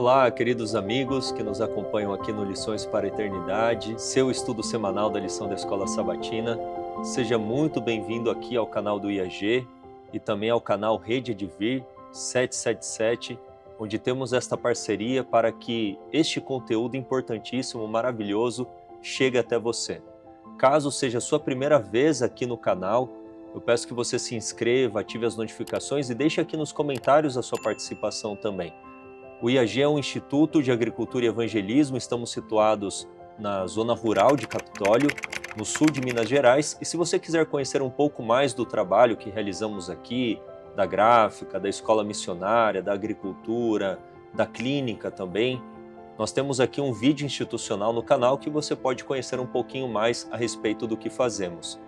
Olá, queridos amigos que nos acompanham aqui no Lições para a Eternidade, seu estudo semanal da lição da Escola Sabatina. Seja muito bem-vindo aqui ao canal do IAG e também ao canal Rede Advir 777, onde temos esta parceria para que este conteúdo importantíssimo, maravilhoso, chegue até você. Caso seja a sua primeira vez aqui no canal, eu peço que você se inscreva, ative as notificações e deixe aqui nos comentários a sua participação também. O IAG é um Instituto de Agricultura e Evangelismo, estamos situados na zona rural de Capitólio, no sul de Minas Gerais, e se você quiser conhecer um pouco mais do trabalho que realizamos aqui, da gráfica, da escola missionária, da agricultura, da clínica também, nós temos aqui um vídeo institucional no canal que você pode conhecer um pouquinho mais a respeito do que fazemos.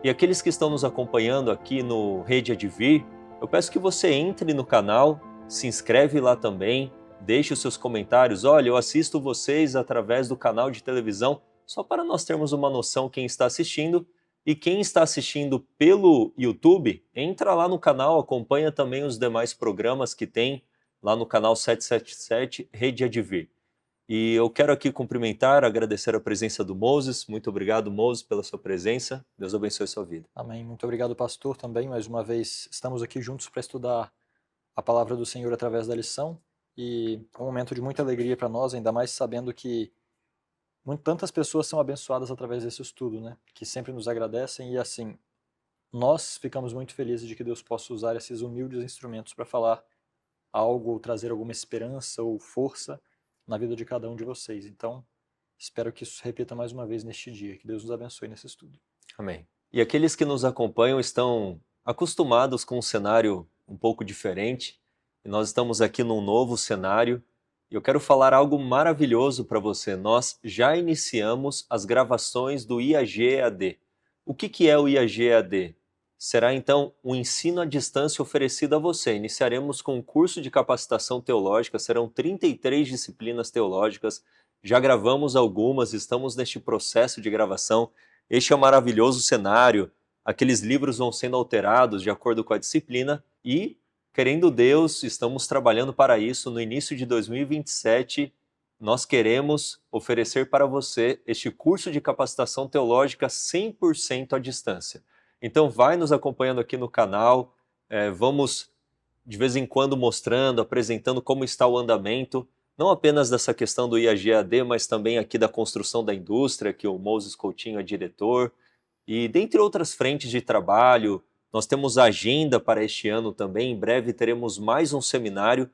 E aqueles que estão nos acompanhando aqui no Rede Advir, eu peço que você entre no canal, se inscreve lá também, deixe os seus comentários. Olha, eu assisto vocês através do canal de televisão, só para nós termos uma noção quem está assistindo. E quem está assistindo pelo YouTube, entra lá no canal, acompanha também os demais programas que tem lá no canal 777 Rede Advir. E eu quero aqui cumprimentar, agradecer a presença do Moses. Muito obrigado, Moses, pela sua presença. Deus abençoe a sua vida. Amém. Muito obrigado, pastor, também. Mais uma vez, estamos aqui juntos para estudar a palavra do Senhor através da lição. E é um momento de muita alegria para nós, ainda mais sabendo que tantas pessoas são abençoadas através desse estudo, né? Que sempre nos agradecem e, assim, nós ficamos muito felizes de que Deus possa usar esses humildes instrumentos para falar algo ou trazer alguma esperança ou força na vida de cada um de vocês. Então, espero que isso se repita mais uma vez neste dia. Que Deus nos abençoe nesse estudo. Amém. E aqueles que nos acompanham estão acostumados com um cenário um pouco diferente, e nós estamos aqui num novo cenário, e eu quero falar algo maravilhoso para você. Nós já iniciamos as gravações do IAG-EAD. O que é o IAG-EAD? Será então um ensino à distância oferecido a você. Iniciaremos com um curso de capacitação teológica, serão 33 disciplinas teológicas, já gravamos algumas, estamos neste processo de gravação. Este é um maravilhoso cenário, aqueles livros vão sendo alterados de acordo com a disciplina e, querendo Deus, estamos trabalhando para isso. No início de 2027, nós queremos oferecer para você este curso de capacitação teológica 100% à distância. Então vai nos acompanhando aqui no canal, vamos de vez em quando mostrando, apresentando como está o andamento, não apenas dessa questão do IAG-AD, mas também aqui da construção da indústria, que o Moses Coutinho é diretor, e dentre outras frentes de trabalho. Nós temos agenda para este ano também, em breve teremos mais um seminário.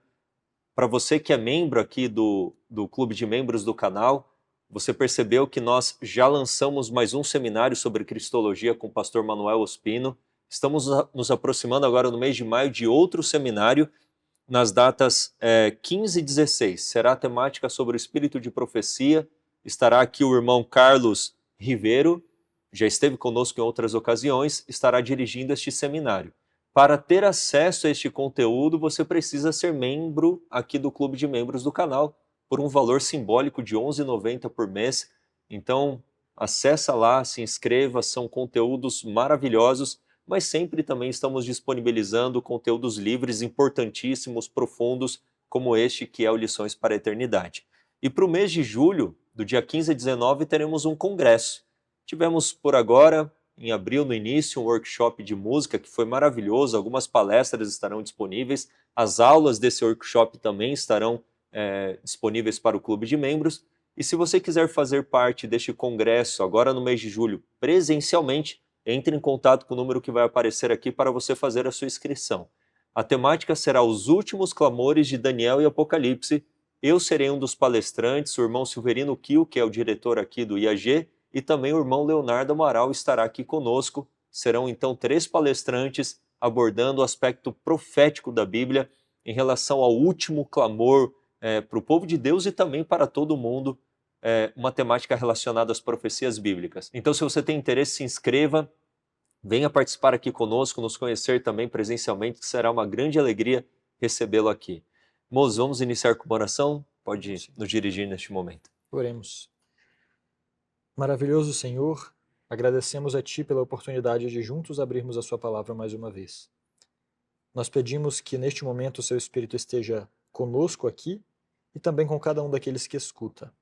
Para você que é membro aqui do clube de membros do canal, você percebeu que nós já lançamos mais um seminário sobre Cristologia com o pastor Manuel Ospino. Estamos nos aproximando agora no mês de maio de outro seminário, nas datas 15 e 16. Será a temática sobre o espírito de profecia. Estará aqui o irmão Carlos Ribeiro, já esteve conosco em outras ocasiões, estará dirigindo este seminário. Para ter acesso a este conteúdo, você precisa ser membro aqui do clube de membros do canal, por um valor simbólico de R$ 11,90 por mês. Então, acessa lá, se inscreva, são conteúdos maravilhosos, mas sempre também estamos disponibilizando conteúdos livres, importantíssimos, profundos, como este que é o Lições para a Eternidade. E para o mês de julho, do dia 15 a 19, teremos um congresso. Tivemos por agora, em abril no início, um workshop de música que foi maravilhoso, algumas palestras estarão disponíveis, as aulas desse workshop também estarão disponíveis para o clube de membros. E se você quiser fazer parte deste congresso agora no mês de julho presencialmente, entre em contato com o número que vai aparecer aqui para você fazer a sua inscrição. A temática será os últimos clamores de Daniel e Apocalipse. Eu serei um dos palestrantes, o irmão Silverino Kiel, que é o diretor aqui do IAG, e também o irmão Leonardo Amaral estará aqui conosco. Serão então 3 palestrantes abordando o aspecto profético da Bíblia em relação ao último clamor para o povo de Deus e também para todo mundo, uma temática relacionada às profecias bíblicas. Então, se você tem interesse, se inscreva, venha participar aqui conosco, nos conhecer também presencialmente, que será uma grande alegria recebê-lo aqui. Moços, vamos iniciar com uma oração? Pode nos dirigir neste momento. Oremos. Maravilhoso Senhor, agradecemos a Ti pela oportunidade de juntos abrirmos a Sua palavra mais uma vez. Nós pedimos que neste momento o Seu Espírito esteja conosco aqui e também com cada um daqueles que escuta.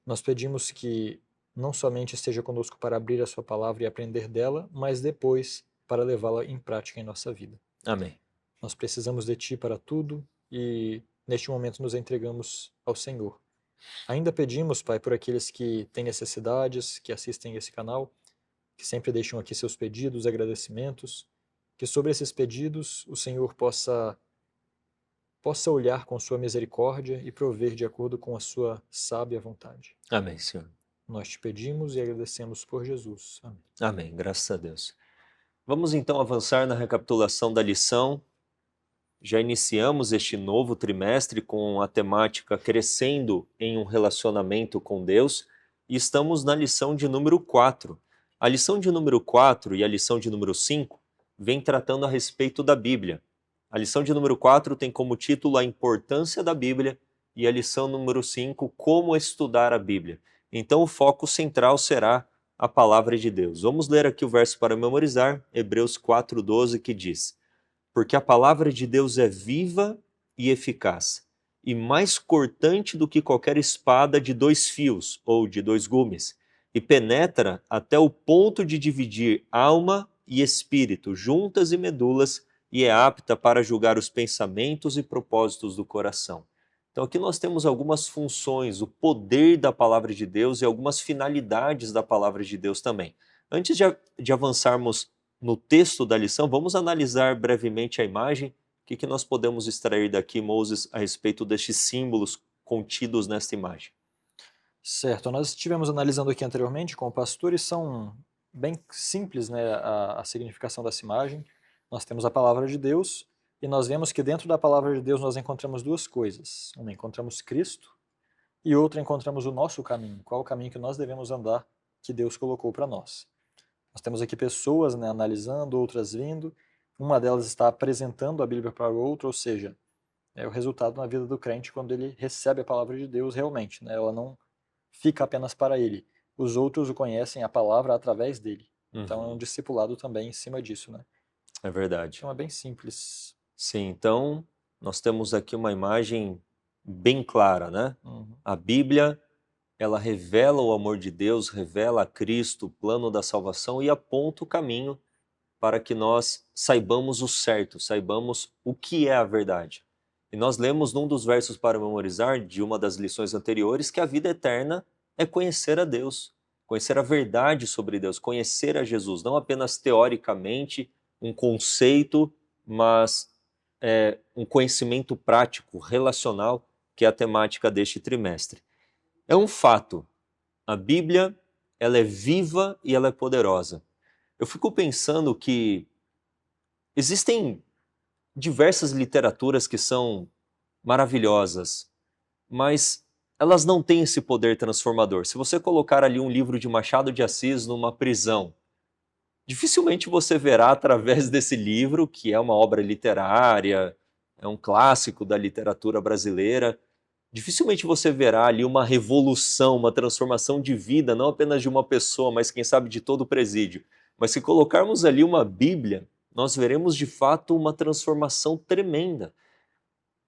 Nós pedimos que não somente esteja conosco para abrir a sua palavra e aprender dela, mas depois para levá-la em prática em nossa vida. Amém. Nós precisamos de Ti para tudo e neste momento nos entregamos ao Senhor. Ainda pedimos, Pai, por aqueles que têm necessidades, que assistem esse canal, que sempre deixam aqui seus pedidos, agradecimentos, que sobre esses pedidos o Senhor possa olhar com sua misericórdia e prover de acordo com a sua sábia vontade. Amém, Senhor. Nós te pedimos e agradecemos por Jesus. Amém. Amém, graças a Deus. Vamos então avançar na recapitulação da lição. Já iniciamos este novo trimestre com a temática Crescendo em um Relacionamento com Deus e estamos na lição de número 4. A lição de número 4 e a lição de número 5 vem tratando a respeito da Bíblia. A lição de número 4 tem como título A Importância da Bíblia e a lição número 5, Como Estudar a Bíblia. Então o foco central será a Palavra de Deus. Vamos ler aqui o verso para memorizar, Hebreus 4:12, que diz: Porque a Palavra de Deus é viva e eficaz, e mais cortante do que qualquer espada de 2 fios ou de 2 gumes, e penetra até o ponto de dividir alma e espírito, juntas e medulas, e é apta para julgar os pensamentos e propósitos do coração. Então aqui nós temos algumas funções, o poder da Palavra de Deus e algumas finalidades da Palavra de Deus também. Antes de avançarmos no texto da lição, vamos analisar brevemente a imagem. O que nós podemos extrair daqui, Moses, a respeito destes símbolos contidos nesta imagem? Certo, nós estivemos analisando aqui anteriormente com o pastor e são bem simples, né, a significação dessa imagem. Nós temos a palavra de Deus e nós vemos que dentro da palavra de Deus nós encontramos duas coisas. Uma, encontramos Cristo e outra, encontramos o nosso caminho. Qual o caminho que nós devemos andar que Deus colocou para nós. Nós temos aqui pessoas, né, analisando, outras vindo. Uma delas está apresentando a Bíblia para o outro, ou seja, é o resultado na vida do crente quando ele recebe a palavra de Deus realmente, né? Ela não fica apenas para ele. Os outros o conhecem a palavra através dele. Então é um discipulado também em cima disso, né? É verdade. Então é bem simples. Sim, então nós temos aqui uma imagem bem clara, né? A Bíblia, ela revela o amor de Deus, revela a Cristo, o plano da salvação e aponta o caminho para que nós saibamos o certo, saibamos o que é a verdade. E nós lemos num dos versos para memorizar, de uma das lições anteriores, que a vida eterna é conhecer a Deus, conhecer a verdade sobre Deus, conhecer a Jesus, não apenas teoricamente, um conceito, mas um conhecimento prático, relacional, que é a temática deste trimestre. É um fato, a Bíblia, ela é viva e ela é poderosa. Eu fico pensando que existem diversas literaturas que são maravilhosas, mas elas não têm esse poder transformador. Se você colocar ali um livro de Machado de Assis numa prisão, dificilmente você verá através desse livro, que é uma obra literária, é um clássico da literatura brasileira, dificilmente você verá ali uma revolução, uma transformação de vida, não apenas de uma pessoa, mas quem sabe de todo o presídio. Mas se colocarmos ali uma Bíblia, nós veremos de fato uma transformação tremenda.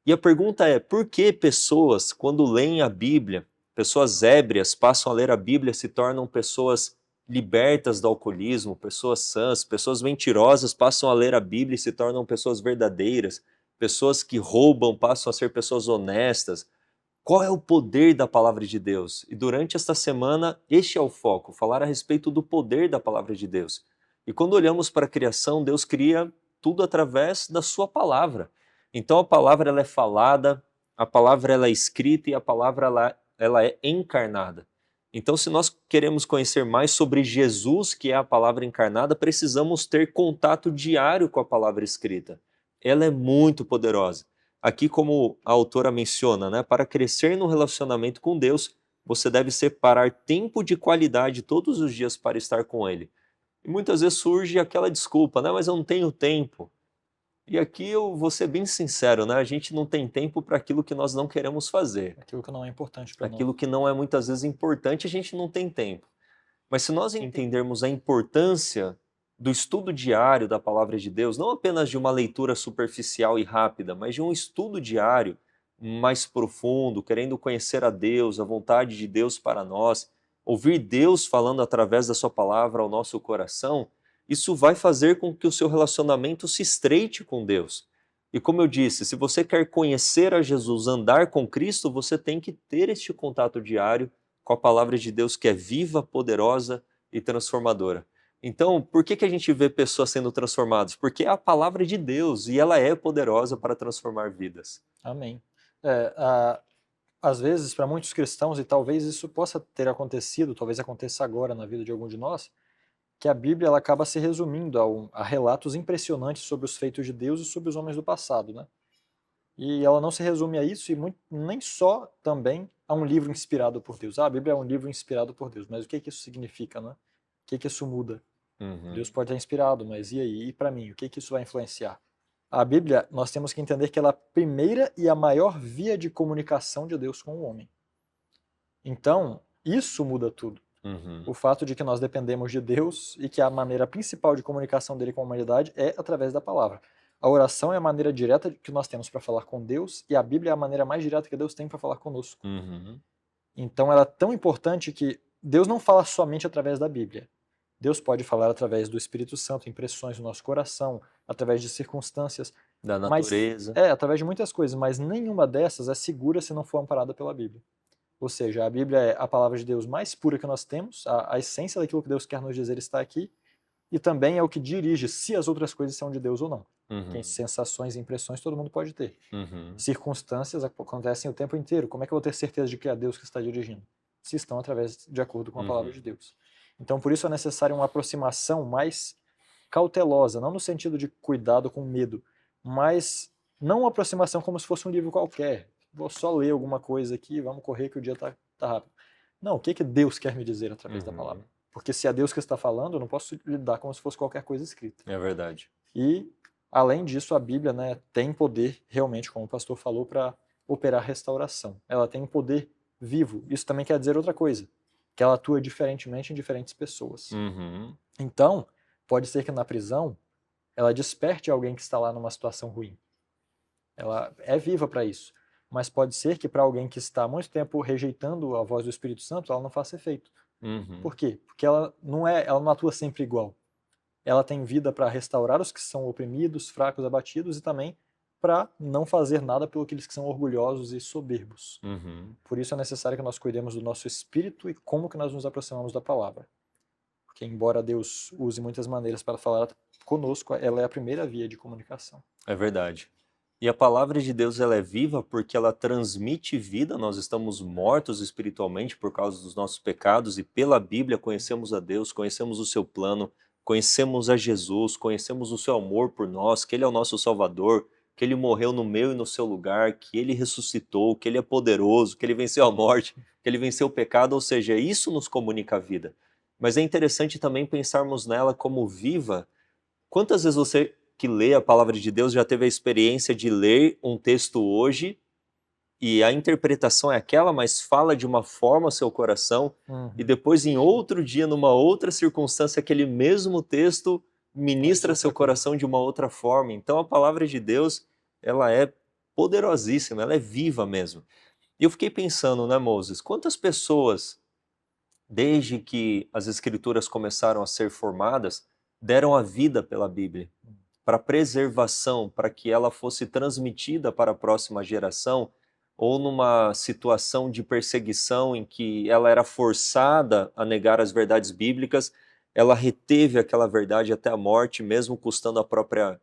E a pergunta é, por que pessoas, quando leem a Bíblia, pessoas ébrias passam a ler a Bíblia, se tornam pessoas libertas do alcoolismo, pessoas sãs, pessoas mentirosas passam a ler a Bíblia e se tornam pessoas verdadeiras, pessoas que roubam passam a ser pessoas honestas. Qual é o poder da palavra de Deus? E durante esta semana, este é o foco, falar a respeito do poder da palavra de Deus. E quando olhamos para a criação, Deus cria tudo através da sua palavra. Então a palavra ela é falada, a palavra ela é escrita e a palavra ela é encarnada. Então se nós queremos conhecer mais sobre Jesus, que é a palavra encarnada, precisamos ter contato diário com a palavra escrita. Ela é muito poderosa. Aqui, como a autora menciona, né, para crescer no relacionamento com Deus, você deve separar tempo de qualidade todos os dias para estar com Ele. E muitas vezes surge aquela desculpa, né, mas eu não tenho tempo. E aqui eu vou ser bem sincero, né, a gente não tem tempo para aquilo que nós não queremos fazer. Aquilo que não é importante para nós. Aquilo que não é muitas vezes importante, a gente não tem tempo. Mas se nós entendermos a importância do estudo diário da palavra de Deus, não apenas de uma leitura superficial e rápida, mas de um estudo diário, mais profundo, querendo conhecer a Deus, a vontade de Deus para nós, ouvir Deus falando através da sua palavra ao nosso coração, isso vai fazer com que o seu relacionamento se estreite com Deus. E como eu disse, se você quer conhecer a Jesus, andar com Cristo, você tem que ter este contato diário com a palavra de Deus que é viva, poderosa e transformadora. Então, por que a gente vê pessoas sendo transformadas? Porque é a palavra de Deus e ela é poderosa para transformar vidas. Amém. Às vezes, para muitos cristãos, e talvez isso possa ter acontecido, talvez aconteça agora na vida de algum de nós, que a Bíblia ela acaba se resumindo a relatos impressionantes sobre os feitos de Deus e sobre os homens do passado, né? E ela não se resume a isso e nem só também a um livro inspirado por Deus. A Bíblia é um livro inspirado por Deus, mas o que isso significa, né? O que isso muda? Deus pode ter inspirado, mas e aí? E para mim, o que isso vai influenciar? A Bíblia, nós temos que entender que ela é a primeira e a maior via de comunicação de Deus com o homem. Então, isso muda tudo. O fato de que nós dependemos de Deus e que a maneira principal de comunicação dele com a humanidade é através da palavra. A oração é a maneira direta que nós temos para falar com Deus e a Bíblia é a maneira mais direta que Deus tem para falar conosco. Então ela é tão importante que Deus não fala somente através da Bíblia. Deus pode falar através do Espírito Santo, impressões no nosso coração, através de circunstâncias. Da natureza. Através de muitas coisas, mas nenhuma dessas é segura se não for amparada pela Bíblia. Ou seja, a Bíblia é a palavra de Deus mais pura que nós temos, a essência daquilo que Deus quer nos dizer está aqui, e também é o que dirige se as outras coisas são de Deus ou não. Tem sensações e impressões todo mundo pode ter. Circunstâncias acontecem o tempo inteiro. Como é que eu vou ter certeza de que é Deus que está dirigindo? Se estão de acordo com a palavra de Deus. Então, por isso é necessária uma aproximação mais cautelosa, não no sentido de cuidado com medo, mas não uma aproximação como se fosse um livro qualquer. Vou só ler alguma coisa aqui, vamos correr que o dia tá rápido. Não, o que Deus quer me dizer através da palavra? Porque se é Deus que está falando, eu não posso lidar como se fosse qualquer coisa escrita. É verdade. E, além disso, a Bíblia, né, tem poder, realmente, como o pastor falou, para operar restauração. Ela tem um poder vivo. Isso também quer dizer outra coisa, que ela atua diferentemente em diferentes pessoas. Então, pode ser que na prisão, ela desperte alguém que está lá numa situação ruim. Ela é viva para isso. Mas pode ser que para alguém que está há muito tempo rejeitando a voz do Espírito Santo, ela não faça efeito. Por quê? Porque ela não atua sempre igual. Ela tem vida para restaurar os que são oprimidos, fracos, abatidos e também para não fazer nada pelos que são orgulhosos e soberbos. Por isso é necessário que nós cuidemos do nosso espírito e como que nós nos aproximamos da palavra. Porque embora Deus use muitas maneiras para falar conosco, ela é a primeira via de comunicação. É verdade. E a palavra de Deus ela é viva porque ela transmite vida, nós estamos mortos espiritualmente por causa dos nossos pecados e pela Bíblia conhecemos a Deus, conhecemos o seu plano, conhecemos a Jesus, conhecemos o seu amor por nós, que Ele é o nosso Salvador, que Ele morreu no meu e no seu lugar, que Ele ressuscitou, que Ele é poderoso, que Ele venceu a morte, que Ele venceu o pecado, ou seja, isso nos comunica a vida. Mas é interessante também pensarmos nela como viva. Quantas vezes você que lê a palavra de Deus já teve a experiência de ler um texto hoje e a interpretação é aquela, mas fala de uma forma ao seu coração e depois em outro dia, numa outra circunstância, aquele mesmo texto ministra seu coração de uma outra forma. Então a palavra de Deus, ela é poderosíssima, ela é viva mesmo. E eu fiquei pensando, né, Moses, quantas pessoas, desde que as escrituras começaram a ser formadas, deram a vida pela Bíblia, para preservação, para que ela fosse transmitida para a próxima geração, ou numa situação de perseguição em que ela era forçada a negar as verdades bíblicas, ela reteve aquela verdade até a morte, mesmo custando a própria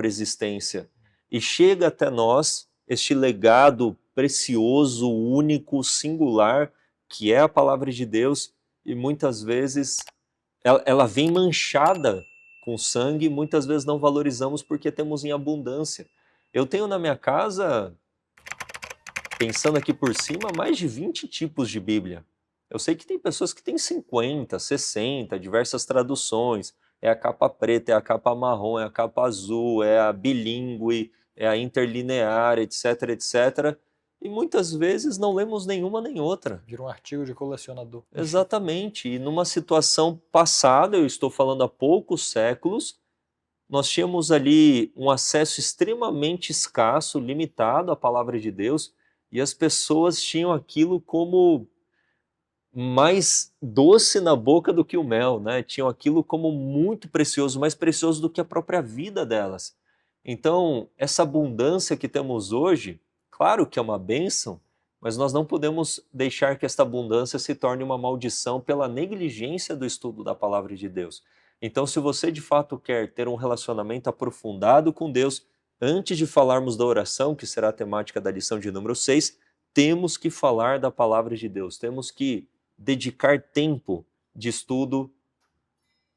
existência. E chega até nós este legado precioso, único, singular, que é a palavra de Deus, e muitas vezes ela vem manchada com sangue, muitas vezes não valorizamos porque temos em abundância. Eu tenho na minha casa, pensando aqui por cima, mais de 20 tipos de Bíblia. Eu sei que tem pessoas que têm 50, 60, diversas traduções. É a capa preta, é a capa marrom, é a capa azul, é a bilíngue, é a interlinear, etc, etc. E muitas vezes não lemos nenhuma nem outra. Vira um artigo de colecionador. Exatamente. E numa situação passada, eu estou falando há poucos séculos, nós tínhamos ali um acesso extremamente escasso, limitado à palavra de Deus, e as pessoas tinham aquilo como mais doce na boca do que o mel, né? Tinham aquilo como muito precioso, mais precioso do que a própria vida delas. Então, essa abundância que temos hoje, claro que é uma bênção, mas nós não podemos deixar que esta abundância se torne uma maldição pela negligência do estudo da palavra de Deus. Então, se você de fato quer ter um relacionamento aprofundado com Deus, antes de falarmos da oração, que será a temática da lição de número 6, temos que falar da palavra de Deus, temos que dedicar tempo de estudo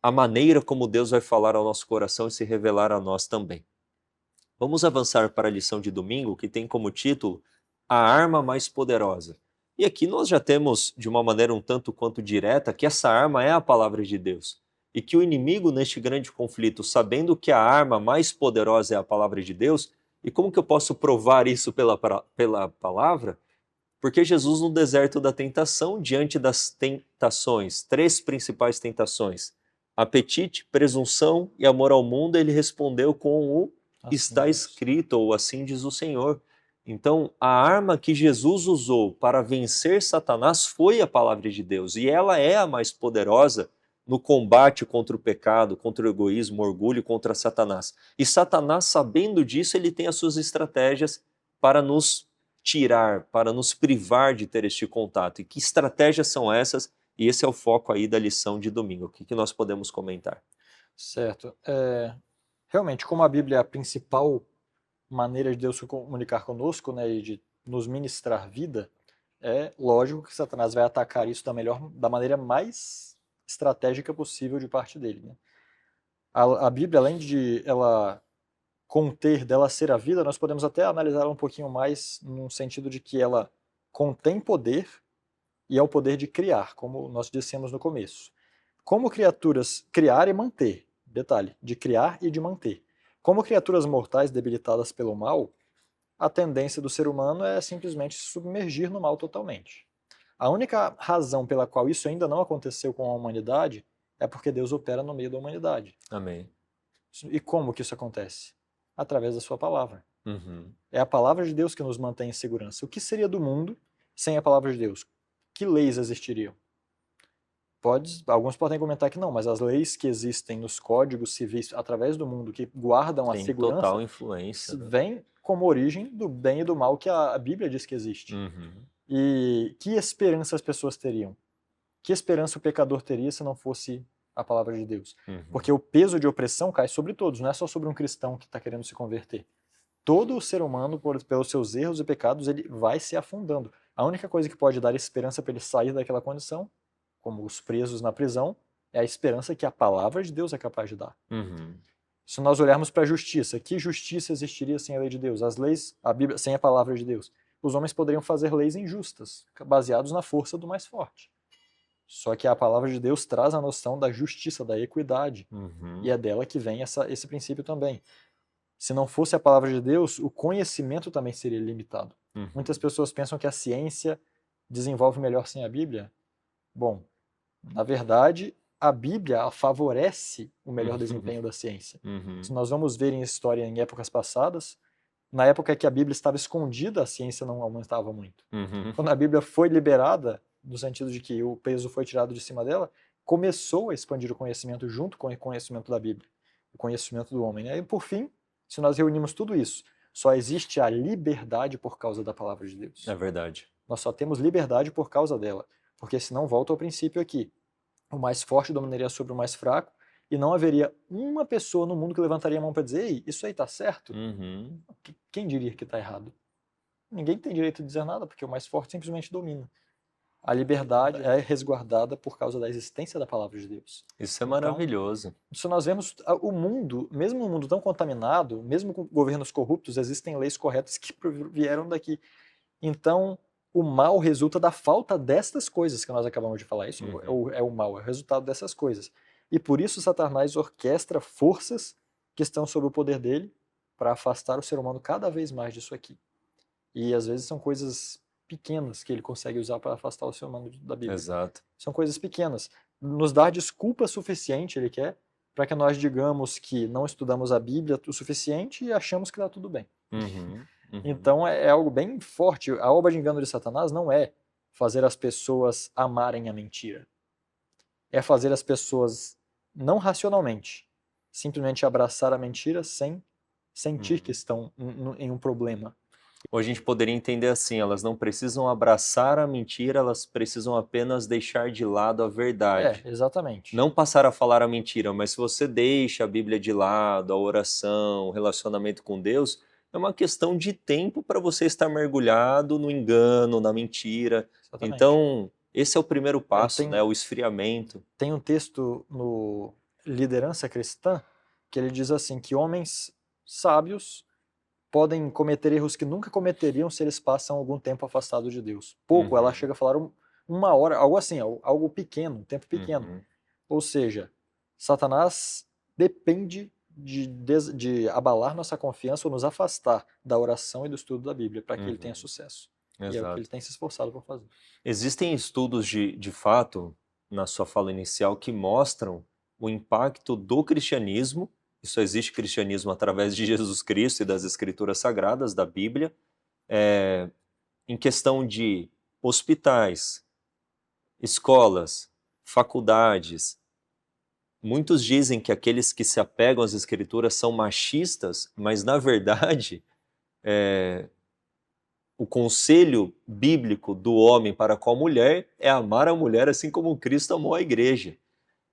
à maneira como Deus vai falar ao nosso coração e se revelar a nós também. Vamos avançar para a lição de domingo, que tem como título A Arma Mais Poderosa. E aqui nós já temos, de uma maneira um tanto quanto direta, que essa arma é a palavra de Deus. E que o inimigo neste grande conflito, sabendo que a arma mais poderosa é a palavra de Deus, e como que eu posso provar isso pela palavra? Porque Jesus, no deserto da tentação, diante das tentações, 3 principais tentações, apetite, presunção e amor ao mundo, ele respondeu com o está escrito, ou assim diz o Senhor. Então, a arma que Jesus usou para vencer Satanás foi a palavra de Deus, e ela é a mais poderosa no combate contra o pecado, contra o egoísmo, o orgulho, contra Satanás. E Satanás, sabendo disso, ele tem as suas estratégias para nos tirar, para nos privar de ter este contato. E que estratégias são essas? E esse é o foco aí da lição de domingo. O que nós podemos comentar? Certo. Realmente, como a Bíblia é a principal maneira de Deus se comunicar conosco, né, e de nos ministrar vida, é lógico que Satanás vai atacar isso da maneira mais estratégica possível de parte dele, né? A Bíblia, além de ela conter, dela ser a vida, nós podemos até analisá-la um pouquinho mais no sentido de que ela contém poder e é o poder de criar, como nós dissemos no começo. Como criaturas, criar e manter, detalhe, de criar e de manter. Como criaturas mortais debilitadas pelo mal, a tendência do ser humano é simplesmente se submergir no mal totalmente. A única razão pela qual isso ainda não aconteceu com a humanidade é porque Deus opera no meio da humanidade. Amém. E como que isso acontece? Através da sua palavra. Uhum. É a palavra de Deus que nos mantém em segurança. O que seria do mundo sem a palavra de Deus? Que leis existiriam? Alguns podem comentar que não, mas as leis que existem nos códigos civis através do mundo que guardam a Tem segurança total influência, né? vem como origem do bem e do mal que a Bíblia diz que existe. Uhum. E que esperança as pessoas teriam? Que esperança o pecador teria se não fosse a palavra de Deus? Uhum. Porque o peso de opressão cai sobre todos, não é só sobre um cristão que está querendo se converter. Todo o ser humano, pelos seus erros e pecados, ele vai se afundando. A única coisa que pode dar esperança para ele sair daquela condição, como os presos na prisão, é a esperança que a palavra de Deus é capaz de dar. Uhum. Se nós olharmos para a justiça, que justiça existiria sem a lei de Deus? As leis, a Bíblia, sem a palavra de Deus. Os homens poderiam fazer leis injustas, baseados na força do mais forte. Só que a palavra de Deus traz a noção da justiça, da equidade. Uhum. E é dela que vem esse princípio também. Se não fosse a palavra de Deus, o conhecimento também seria limitado. Uhum. Muitas pessoas pensam que a ciência desenvolve melhor sem a Bíblia. Bom, na verdade, a Bíblia favorece o melhor desempenho da ciência. Uhum. Se nós vamos ver em história em épocas passadas, na época que a Bíblia estava escondida, a ciência não aumentava muito. Uhum. Quando a Bíblia foi liberada, no sentido de que o peso foi tirado de cima dela, começou a expandir o conhecimento junto com o conhecimento da Bíblia, o conhecimento do homem. E por fim, se nós reunimos tudo isso, só existe a liberdade por causa da palavra de Deus. É verdade. Nós só temos liberdade por causa dela, porque senão volta ao princípio aqui. O mais forte dominaria sobre o mais fraco e não haveria uma pessoa no mundo que levantaria a mão para dizer: ei, isso aí tá certo? Uhum. Quem diria que tá errado? Ninguém tem direito de dizer nada, porque o mais forte simplesmente domina. A liberdade é resguardada por causa da existência da palavra de Deus. Isso é maravilhoso. Se nós vemos o mundo, mesmo um mundo tão contaminado, mesmo com governos corruptos, existem leis corretas que vieram daqui. Então, o mal resulta da falta destas coisas que nós acabamos de falar. Isso é o mal, é o resultado dessas coisas. E por isso Satanás orquestra forças que estão sob o poder dele para afastar o ser humano cada vez mais disso aqui. E às vezes são coisas pequenas que ele consegue usar para afastar o ser humano da Bíblia. Exato. São coisas pequenas. Nos dar desculpa suficiente, ele quer, para que nós digamos que não estudamos a Bíblia o suficiente e achamos que está tudo bem. Uhum, uhum. Então é algo bem forte. A obra de engano de Satanás não é fazer as pessoas amarem a mentira. É fazer as pessoas, não racionalmente, simplesmente abraçar a mentira sem sentir que estão em um problema. Ou a gente poderia entender assim, elas não precisam abraçar a mentira, elas precisam apenas deixar de lado a verdade. Exatamente. Não passar a falar a mentira, mas se você deixa a Bíblia de lado, a oração, o relacionamento com Deus, é uma questão de tempo para você estar mergulhado no engano, na mentira. Exatamente. Então, esse é o primeiro passo, né? O esfriamento. Tem um texto no Liderança Cristã que ele diz assim, que homens sábios podem cometer erros que nunca cometeriam se eles passam algum tempo afastados de Deus. Pouco, ela chega a falar uma hora, algo assim, algo pequeno, um tempo pequeno. Ou seja, Satanás depende de abalar nossa confiança ou nos afastar da oração e do estudo da Bíblia para que ele tenha sucesso. Exato. E é o que ele tem se esforçado por fazer. Existem estudos de fato, na sua fala inicial, que mostram o impacto do cristianismo. Só existe cristianismo através de Jesus Cristo e das Escrituras Sagradas, da Bíblia, em questão de hospitais, escolas, faculdades. Muitos dizem que aqueles que se apegam às Escrituras são machistas, mas na verdade, o conselho bíblico do homem para com a mulher é amar a mulher assim como Cristo amou a igreja.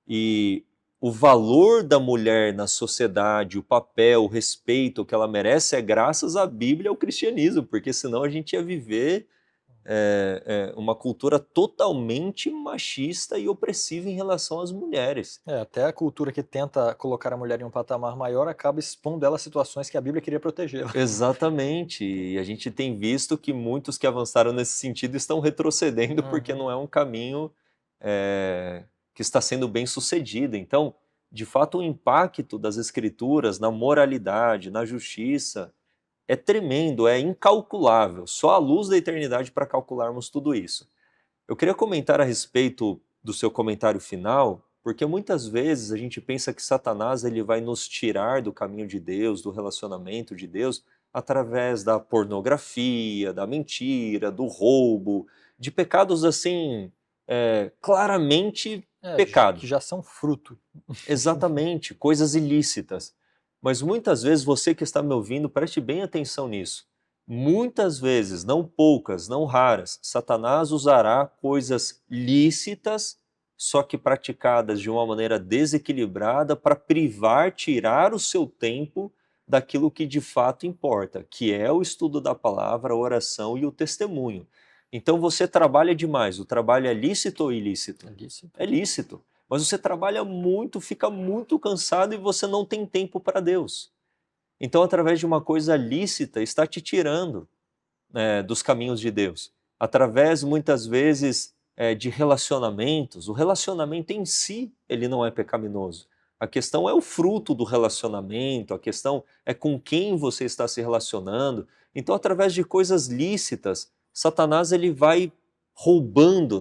E o valor da mulher na sociedade, o papel, o respeito que ela merece é graças à Bíblia e ao cristianismo, porque senão a gente ia viver uma cultura totalmente machista e opressiva em relação às mulheres. Até a cultura que tenta colocar a mulher em um patamar maior acaba expondo ela a situações que a Bíblia queria protegê-la. Exatamente, e a gente tem visto que muitos que avançaram nesse sentido estão retrocedendo porque não é um caminho que está sendo bem sucedido. Então, de fato, o impacto das Escrituras na moralidade, na justiça, é tremendo, é incalculável. Só a luz da eternidade para calcularmos tudo isso. Eu queria comentar a respeito do seu comentário final, porque muitas vezes a gente pensa que Satanás ele vai nos tirar do caminho de Deus, do relacionamento de Deus, através da pornografia, da mentira, do roubo, de pecados assim, claramente pecados. Que já são fruto. Exatamente, coisas ilícitas. Mas muitas vezes você que está me ouvindo, preste bem atenção nisso. Muitas vezes, não poucas, não raras, Satanás usará coisas lícitas, só que praticadas de uma maneira desequilibrada para privar, tirar o seu tempo daquilo que de fato importa, que é o estudo da palavra, a oração e o testemunho. Então você trabalha demais. O trabalho é lícito ou ilícito? É lícito. É lícito. Mas você trabalha muito, fica muito cansado e você não tem tempo para Deus. Então, através de uma coisa lícita, está te tirando dos caminhos de Deus. Através, muitas vezes, de relacionamentos. O relacionamento em si, ele não é pecaminoso. A questão é o fruto do relacionamento, a questão é com quem você está se relacionando. Então, através de coisas lícitas, Satanás ele vai roubando,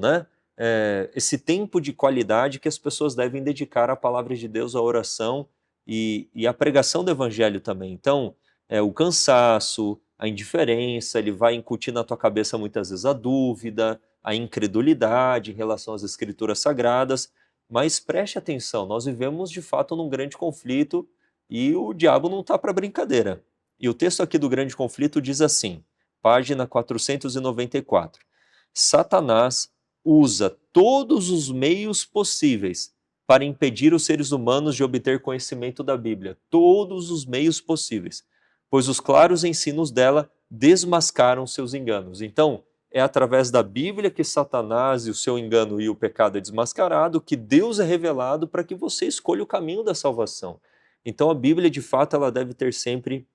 esse tempo de qualidade que as pessoas devem dedicar à palavra de Deus, à oração e à pregação do evangelho também. Então, o cansaço, a indiferença, ele vai incutir na tua cabeça muitas vezes a dúvida, a incredulidade em relação às escrituras sagradas, mas preste atenção, nós vivemos de fato num grande conflito e o diabo não está para brincadeira. E o texto aqui do grande conflito diz assim, página 494, Satanás usa todos os meios possíveis para impedir os seres humanos de obter conhecimento da Bíblia. Todos os meios possíveis. Pois os claros ensinos dela desmascaram seus enganos. Então, é através da Bíblia que Satanás e o seu engano e o pecado é desmascarado, que Deus é revelado para que você escolha o caminho da salvação. Então, a Bíblia, de fato, ela deve ter sempre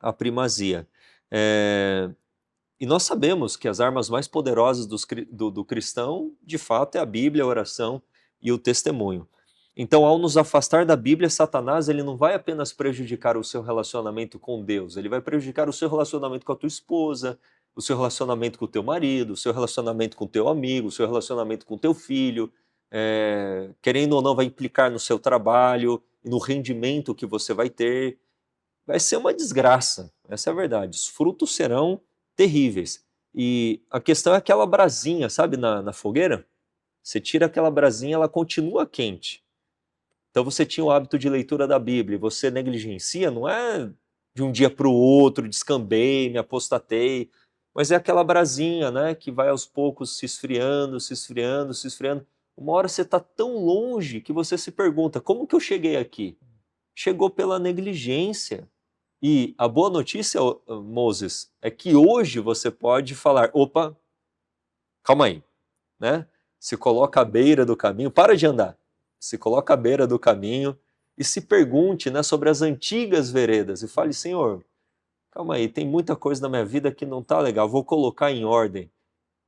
a primazia. E nós sabemos que as armas mais poderosas do cristão, de fato, é a Bíblia, a oração e o testemunho. Então, ao nos afastar da Bíblia, Satanás ele não vai apenas prejudicar o seu relacionamento com Deus, ele vai prejudicar o seu relacionamento com a tua esposa, o seu relacionamento com o teu marido, o seu relacionamento com o teu amigo, o seu relacionamento com o teu filho. querendo ou não, vai implicar no seu trabalho, no rendimento que você vai ter. Vai ser uma desgraça, essa é a verdade. Os frutos serão terríveis. E a questão é aquela brasinha, sabe, na fogueira? Você tira aquela brasinha, ela continua quente. Então você tinha o hábito de leitura da Bíblia, e você negligencia, não é de um dia para o outro, descambei, me apostatei, mas é aquela brasinha, né, que vai aos poucos se esfriando, se esfriando, se esfriando. Uma hora você está tão longe que você se pergunta, como que eu cheguei aqui? Chegou pela negligência. E a boa notícia, Moses, é que hoje você pode falar, opa, calma aí, né? Se coloca à beira do caminho, para de andar, se coloca à beira do caminho e se pergunte, né, sobre as antigas veredas e fale, Senhor, calma aí, tem muita coisa na minha vida que não está legal, vou colocar em ordem.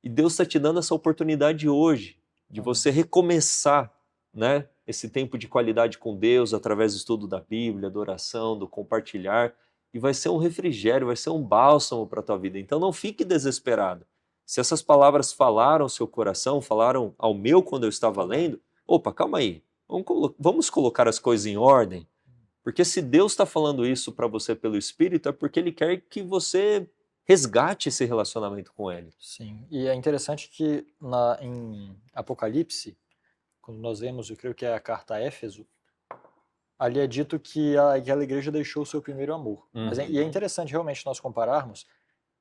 E Deus está te dando essa oportunidade hoje, de você recomeçar, né, esse tempo de qualidade com Deus, através do estudo da Bíblia, da oração, do compartilhar, e vai ser um refrigério, vai ser um bálsamo para a tua vida. Então não fique desesperado. Se essas palavras falaram ao seu coração, falaram ao meu quando eu estava lendo, opa, calma aí, vamos colocar as coisas em ordem, porque se Deus está falando isso para você pelo Espírito, é porque Ele quer que você resgate esse relacionamento com Ele. Sim, e é interessante que em Apocalipse, quando nós vemos, eu creio que é a carta a Éfeso, ali é dito que aquela igreja deixou o seu primeiro amor. E é interessante realmente nós compararmos,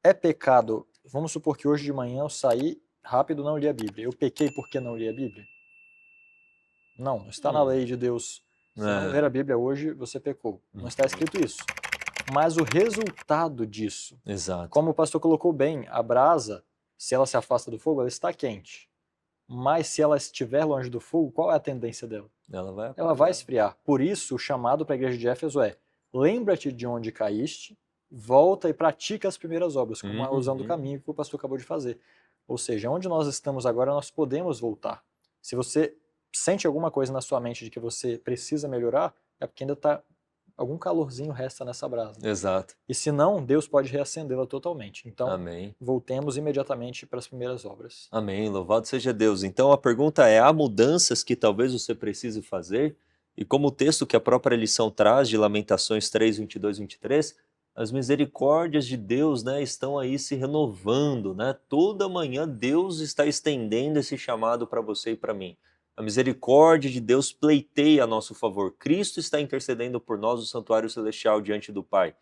é pecado, vamos supor que hoje de manhã eu saí rápido, não li a Bíblia, eu pequei porque não li a Bíblia? Não está na lei de Deus, se não ler a Bíblia hoje, você pecou. Não está escrito isso. Mas o resultado disso, Exato. como o pastor colocou bem, a brasa, se ela se afasta do fogo, ela está quente. Mas se ela estiver longe do fogo, qual é a tendência dela? Ela vai esfriar. Por isso, o chamado para a igreja de Éfeso é: lembra-te de onde caíste, volta e pratica as primeiras obras, como a alusão do caminho que o pastor acabou de fazer. Ou seja, onde nós estamos agora, nós podemos voltar. Se você sente alguma coisa na sua mente de que você precisa melhorar, é porque ainda está algum calorzinho resta nessa brasa. Exato. E se não, Deus pode reacendê-la totalmente. Então, Amém. voltemos imediatamente para as primeiras obras. Amém, louvado seja Deus. Então a pergunta é, há mudanças que talvez você precise fazer? E como o texto que a própria lição traz de Lamentações 3, 22, 23, as misericórdias de Deus, né, estão aí se renovando, né? Toda manhã Deus está estendendo esse chamado para você e para mim. A misericórdia de Deus pleiteia a nosso favor. Cristo está intercedendo por nós no santuário celestial diante do Pai,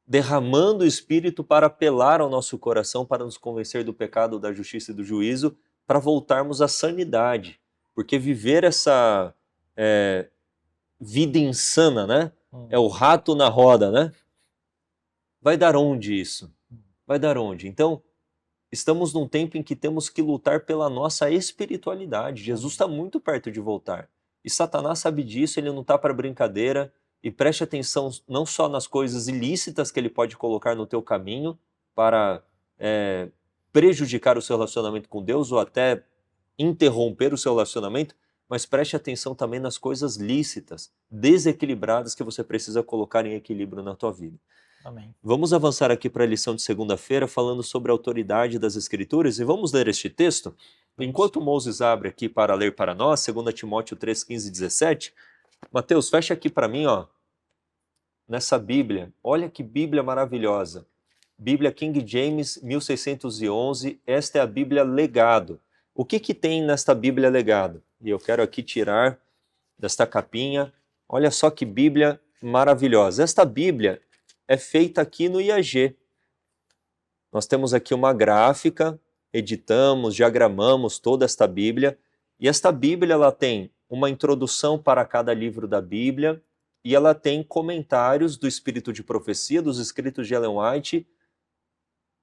derramando o Espírito para apelar ao nosso coração, para nos convencer do pecado, da justiça e do juízo, para voltarmos à sanidade. Porque viver essa vida insana, né? É o rato na roda, né? Vai dar onde isso? Vai dar onde? Então, estamos num tempo em que temos que lutar pela nossa espiritualidade. Jesus está muito perto de voltar. E Satanás sabe disso, ele não está para brincadeira. E preste atenção não só nas coisas ilícitas que ele pode colocar no teu caminho para prejudicar o seu relacionamento com Deus ou até interromper o seu relacionamento, mas preste atenção também nas coisas lícitas, desequilibradas, que você precisa colocar em equilíbrio na tua vida. Amém. Vamos avançar aqui para a lição de segunda-feira, falando sobre a autoridade das Escrituras, e vamos ler este texto? Enquanto Moses abre aqui para ler para nós, 2 Timóteo 3, 15 e 17, Mateus, fecha aqui para mim, ó, nessa Bíblia. Olha que Bíblia maravilhosa. Bíblia King James 1611, esta é a Bíblia Legado. O que tem nesta Bíblia Legado? E eu quero aqui tirar desta capinha. Olha só que Bíblia maravilhosa. Esta Bíblia é feita aqui no IAG. Nós temos aqui uma gráfica, editamos, diagramamos toda esta Bíblia. E esta Bíblia ela tem uma introdução para cada livro da Bíblia e ela tem comentários do Espírito de Profecia, dos escritos de Ellen White,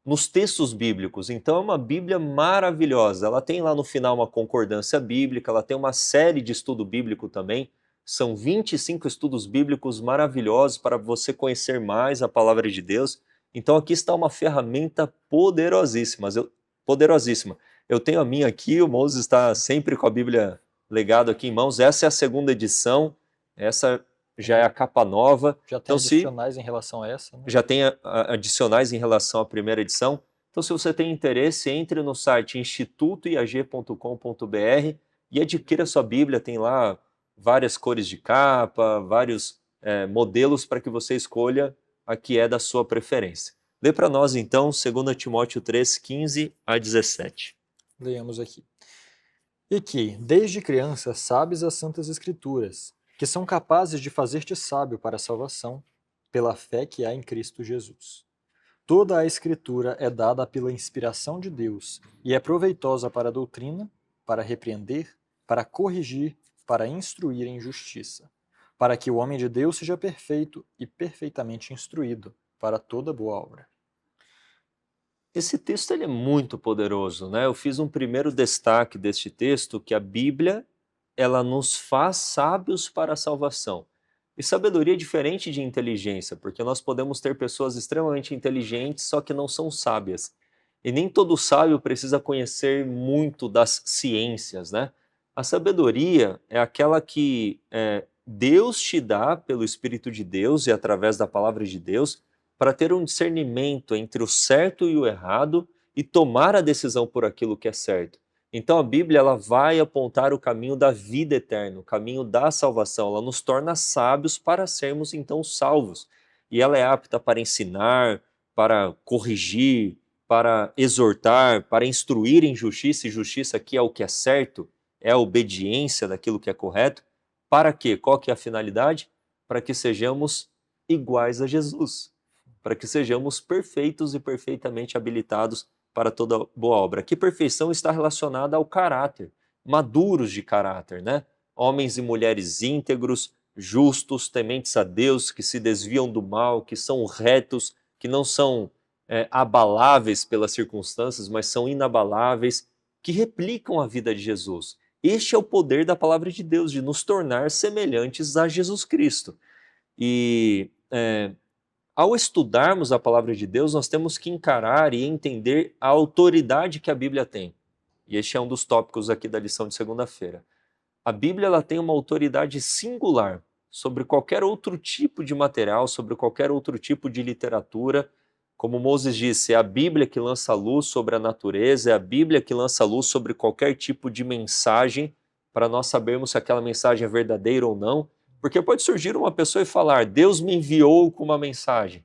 nos textos bíblicos. Então é uma Bíblia maravilhosa. Ela tem lá no final uma concordância bíblica, ela tem uma série de estudo bíblico também. São 25 estudos bíblicos maravilhosos para você conhecer mais a palavra de Deus. Então aqui está uma ferramenta poderosíssima. Eu tenho a minha aqui, o Moses está sempre com a Bíblia Legado aqui em mãos. Essa é a segunda edição, essa já é a capa nova. Já tem adicionais em relação a essa? Né? Já tem adicionais em relação à primeira edição. Então, se você tem interesse, entre no site institutoiag.com.br e adquira sua Bíblia, tem lá várias cores de capa, vários modelos para que você escolha a que é da sua preferência. Lê para nós então 2 Timóteo 3, 15 a 17. Leamos aqui. E que, desde criança, sabes as santas escrituras, que são capazes de fazer-te sábio para a salvação, pela fé que há em Cristo Jesus. Toda a escritura é dada pela inspiração de Deus e é proveitosa para a doutrina, para repreender, para corrigir, para instruir em justiça, para que o homem de Deus seja perfeito e perfeitamente instruído para toda boa obra. Esse texto ele é muito poderoso, né? Eu fiz um primeiro destaque deste texto, que a Bíblia ela nos faz sábios para a salvação. E sabedoria é diferente de inteligência, porque nós podemos ter pessoas extremamente inteligentes, só que não são sábias. E nem todo sábio precisa conhecer muito das ciências, né? A sabedoria é aquela que Deus te dá pelo Espírito de Deus e através da palavra de Deus, para ter um discernimento entre o certo e o errado e tomar a decisão por aquilo que é certo. Então a Bíblia ela vai apontar o caminho da vida eterna, o caminho da salvação. Ela nos torna sábios para sermos então salvos. E ela é apta para ensinar, para corrigir, para exortar, para instruir em justiça, e justiça aqui é o que é certo, é a obediência daquilo que é correto. Para quê? Qual que é a finalidade? Para que sejamos iguais a Jesus, para que sejamos perfeitos e perfeitamente habilitados para toda boa obra. Aqui perfeição está relacionada ao caráter, maduros de caráter, né? Homens e mulheres íntegros, justos, tementes a Deus, que se desviam do mal, que são retos, que não são abaláveis pelas circunstâncias, mas são inabaláveis, que replicam a vida de Jesus. Este é o poder da palavra de Deus, de nos tornar semelhantes a Jesus Cristo. E ao estudarmos a palavra de Deus, nós temos que encarar e entender a autoridade que a Bíblia tem. E este é um dos tópicos aqui da lição de segunda-feira. A Bíblia ela tem uma autoridade singular sobre qualquer outro tipo de material, sobre qualquer outro tipo de literatura. Como Moses disse, é a Bíblia que lança luz sobre a natureza, é a Bíblia que lança luz sobre qualquer tipo de mensagem, para nós sabermos se aquela mensagem é verdadeira ou não. Porque pode surgir uma pessoa e falar, Deus me enviou com uma mensagem.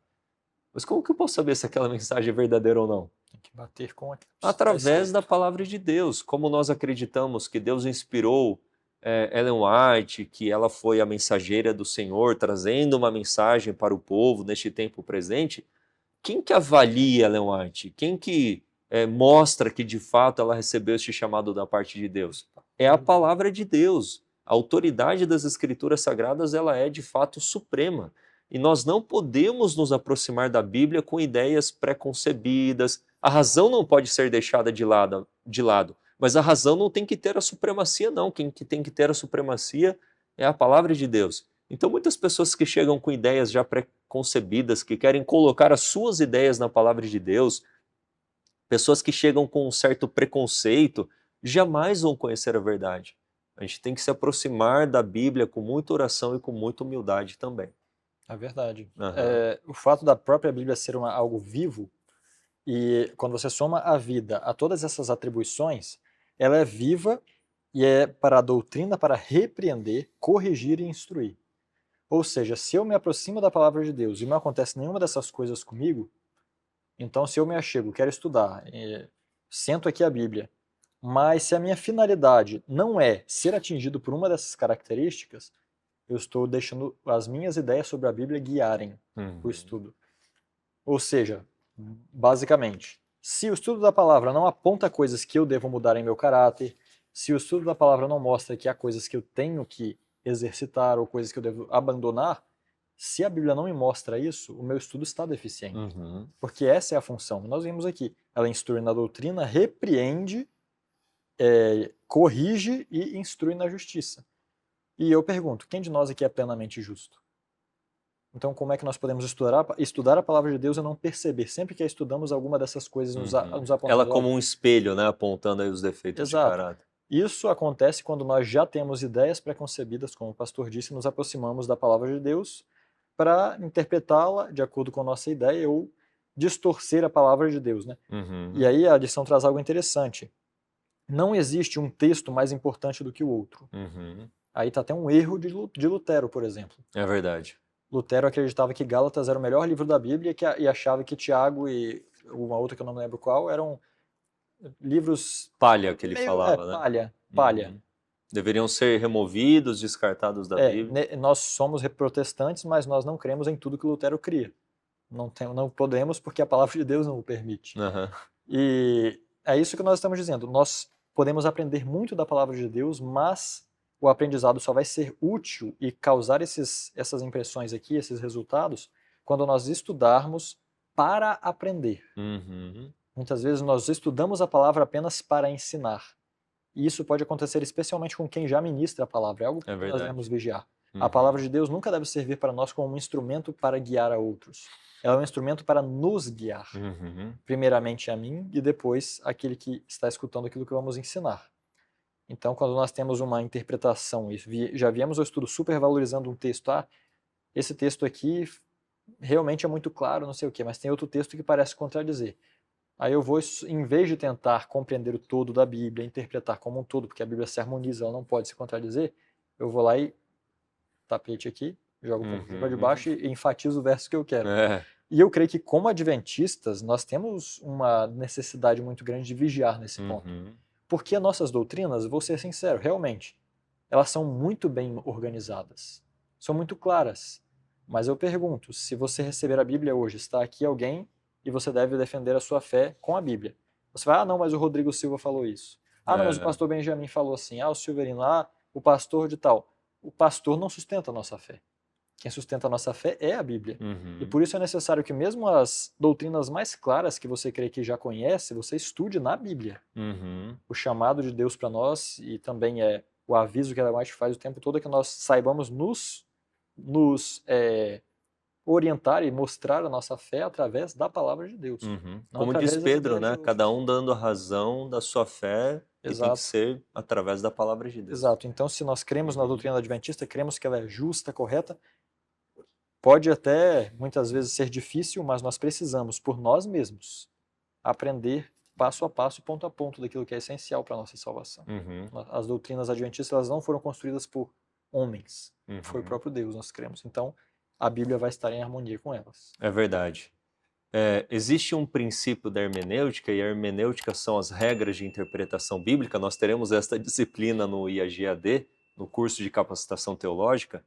Mas como que eu posso saber se aquela mensagem é verdadeira ou não? Tem que bater com Através da palavra de Deus. Como nós acreditamos que Deus inspirou Ellen White, que ela foi a mensageira do Senhor, trazendo uma mensagem para o povo neste tempo presente, quem que avalia Ellen White? Quem que mostra que de fato ela recebeu este chamado da parte de Deus? É a palavra de Deus. A autoridade das Escrituras Sagradas ela é de fato suprema. E nós não podemos nos aproximar da Bíblia com ideias preconcebidas. A razão não pode ser deixada de lado, mas a razão não tem que ter a supremacia, não. Quem que tem que ter a supremacia é a palavra de Deus. Então, muitas pessoas que chegam com ideias já preconcebidas, que querem colocar as suas ideias na palavra de Deus, pessoas que chegam com um certo preconceito, jamais vão conhecer a verdade. A gente tem que se aproximar da Bíblia com muita oração e com muita humildade também. É verdade. Uhum. O fato da própria Bíblia ser algo vivo, e quando você soma a vida a todas essas atribuições, ela é viva e é para a doutrina, para repreender, corrigir e instruir. Ou seja, se eu me aproximo da palavra de Deus e não acontece nenhuma dessas coisas comigo, então se eu me achego, quero estudar, sento aqui a Bíblia, mas se a minha finalidade não é ser atingido por uma dessas características, eu estou deixando as minhas ideias sobre a Bíblia guiarem o estudo. Ou seja, basicamente, se o estudo da palavra não aponta coisas que eu devo mudar em meu caráter, se o estudo da palavra não mostra que há coisas que eu tenho que exercitar ou coisas que eu devo abandonar, se a Bíblia não me mostra isso, o meu estudo está deficiente. Porque essa é a função. Nós vimos aqui, ela instrui na doutrina, repreende, corrige e instrui na justiça. E eu pergunto, quem de nós aqui é plenamente justo? Então, como é que nós podemos estudar a palavra de Deus e não perceber, sempre que a estudamos, alguma dessas coisas nos apontando? Ela como um espelho, né, apontando aí os defeitos de caráter. Isso acontece quando nós já temos ideias preconcebidas, como o pastor disse, nos aproximamos da palavra de Deus para interpretá-la de acordo com a nossa ideia ou distorcer a palavra de Deus, né? E aí a lição traz algo interessante. não existe um texto mais importante do que o outro. Uhum. Aí está até um erro de Lutero, por exemplo. É verdade. Lutero acreditava que Gálatas era o melhor livro da Bíblia e achava que Tiago e uma outra que eu não me lembro qual eram livros Palha que ele meio falava, né? palha. Uhum. Deveriam ser removidos, descartados da Bíblia. Nós somos protestantes, mas nós não cremos em tudo que Lutero cria. Não podemos porque a palavra de Deus não o permite. Uhum. E é isso que nós estamos dizendo. Nós podemos aprender muito da palavra de Deus, mas o aprendizado só vai ser útil e causar essas impressões aqui, esses resultados, quando nós estudarmos para aprender. Uhum. Muitas vezes nós estudamos a palavra apenas para ensinar. E isso pode acontecer especialmente com quem já ministra a palavra. É algo que nós verdade. devemos vigiar. Uhum. A palavra de Deus nunca deve servir para nós como um instrumento para guiar a outros. Ela é um instrumento para nos guiar. Uhum. Primeiramente a mim e depois aquele que está escutando aquilo que vamos ensinar. Então, quando nós temos uma interpretação, já viemos ao estudo supervalorizando um texto, esse texto aqui realmente é muito claro, não sei o quê, mas tem outro texto que parece contradizer. Aí eu vou, em vez de tentar compreender o todo da Bíblia, interpretar como um todo, porque a Bíblia se harmoniza, ela não pode se contradizer, eu vou lá e tapete aqui, jogo um pouquinho para debaixo e enfatizo o verso que eu quero. E eu creio que como adventistas, nós temos uma necessidade muito grande de vigiar nesse ponto. Porque as nossas doutrinas, vou ser sincero, realmente, elas são muito bem organizadas, são muito claras. Mas eu pergunto, se você receber a Bíblia hoje, está aqui alguém e você deve defender a sua fé com a Bíblia. Você vai, não, mas o Rodrigo Silva falou isso. Não, mas o pastor Benjamin falou assim. O Silverino, o pastor de tal. O pastor não sustenta a nossa fé. Quem sustenta a nossa fé é a Bíblia. E por isso é necessário que mesmo as doutrinas mais claras que você crê que já conhece, você estude na Bíblia. O chamado de Deus para nós, e também é o aviso que a White faz o tempo todo, é que nós saibamos nos orientar e mostrar a nossa fé através da palavra de Deus. Como diz Pedro, né? Cada um dando a razão da sua fé, e tem que ser através da palavra de Deus. Exato. Então, se nós cremos na doutrina adventista, cremos que ela é justa, correta, pode até muitas vezes ser difícil, mas nós precisamos, por nós mesmos, aprender passo a passo, ponto a ponto, daquilo que é essencial para a nossa salvação. As doutrinas adventistas, elas não foram construídas por homens, foi o próprio Deus, nós cremos. Então, a Bíblia vai estar em harmonia com elas. É verdade. Existe um princípio da hermenêutica, e a hermenêutica são as regras de interpretação bíblica. Nós teremos esta disciplina no IAGAD, no curso de capacitação teológica,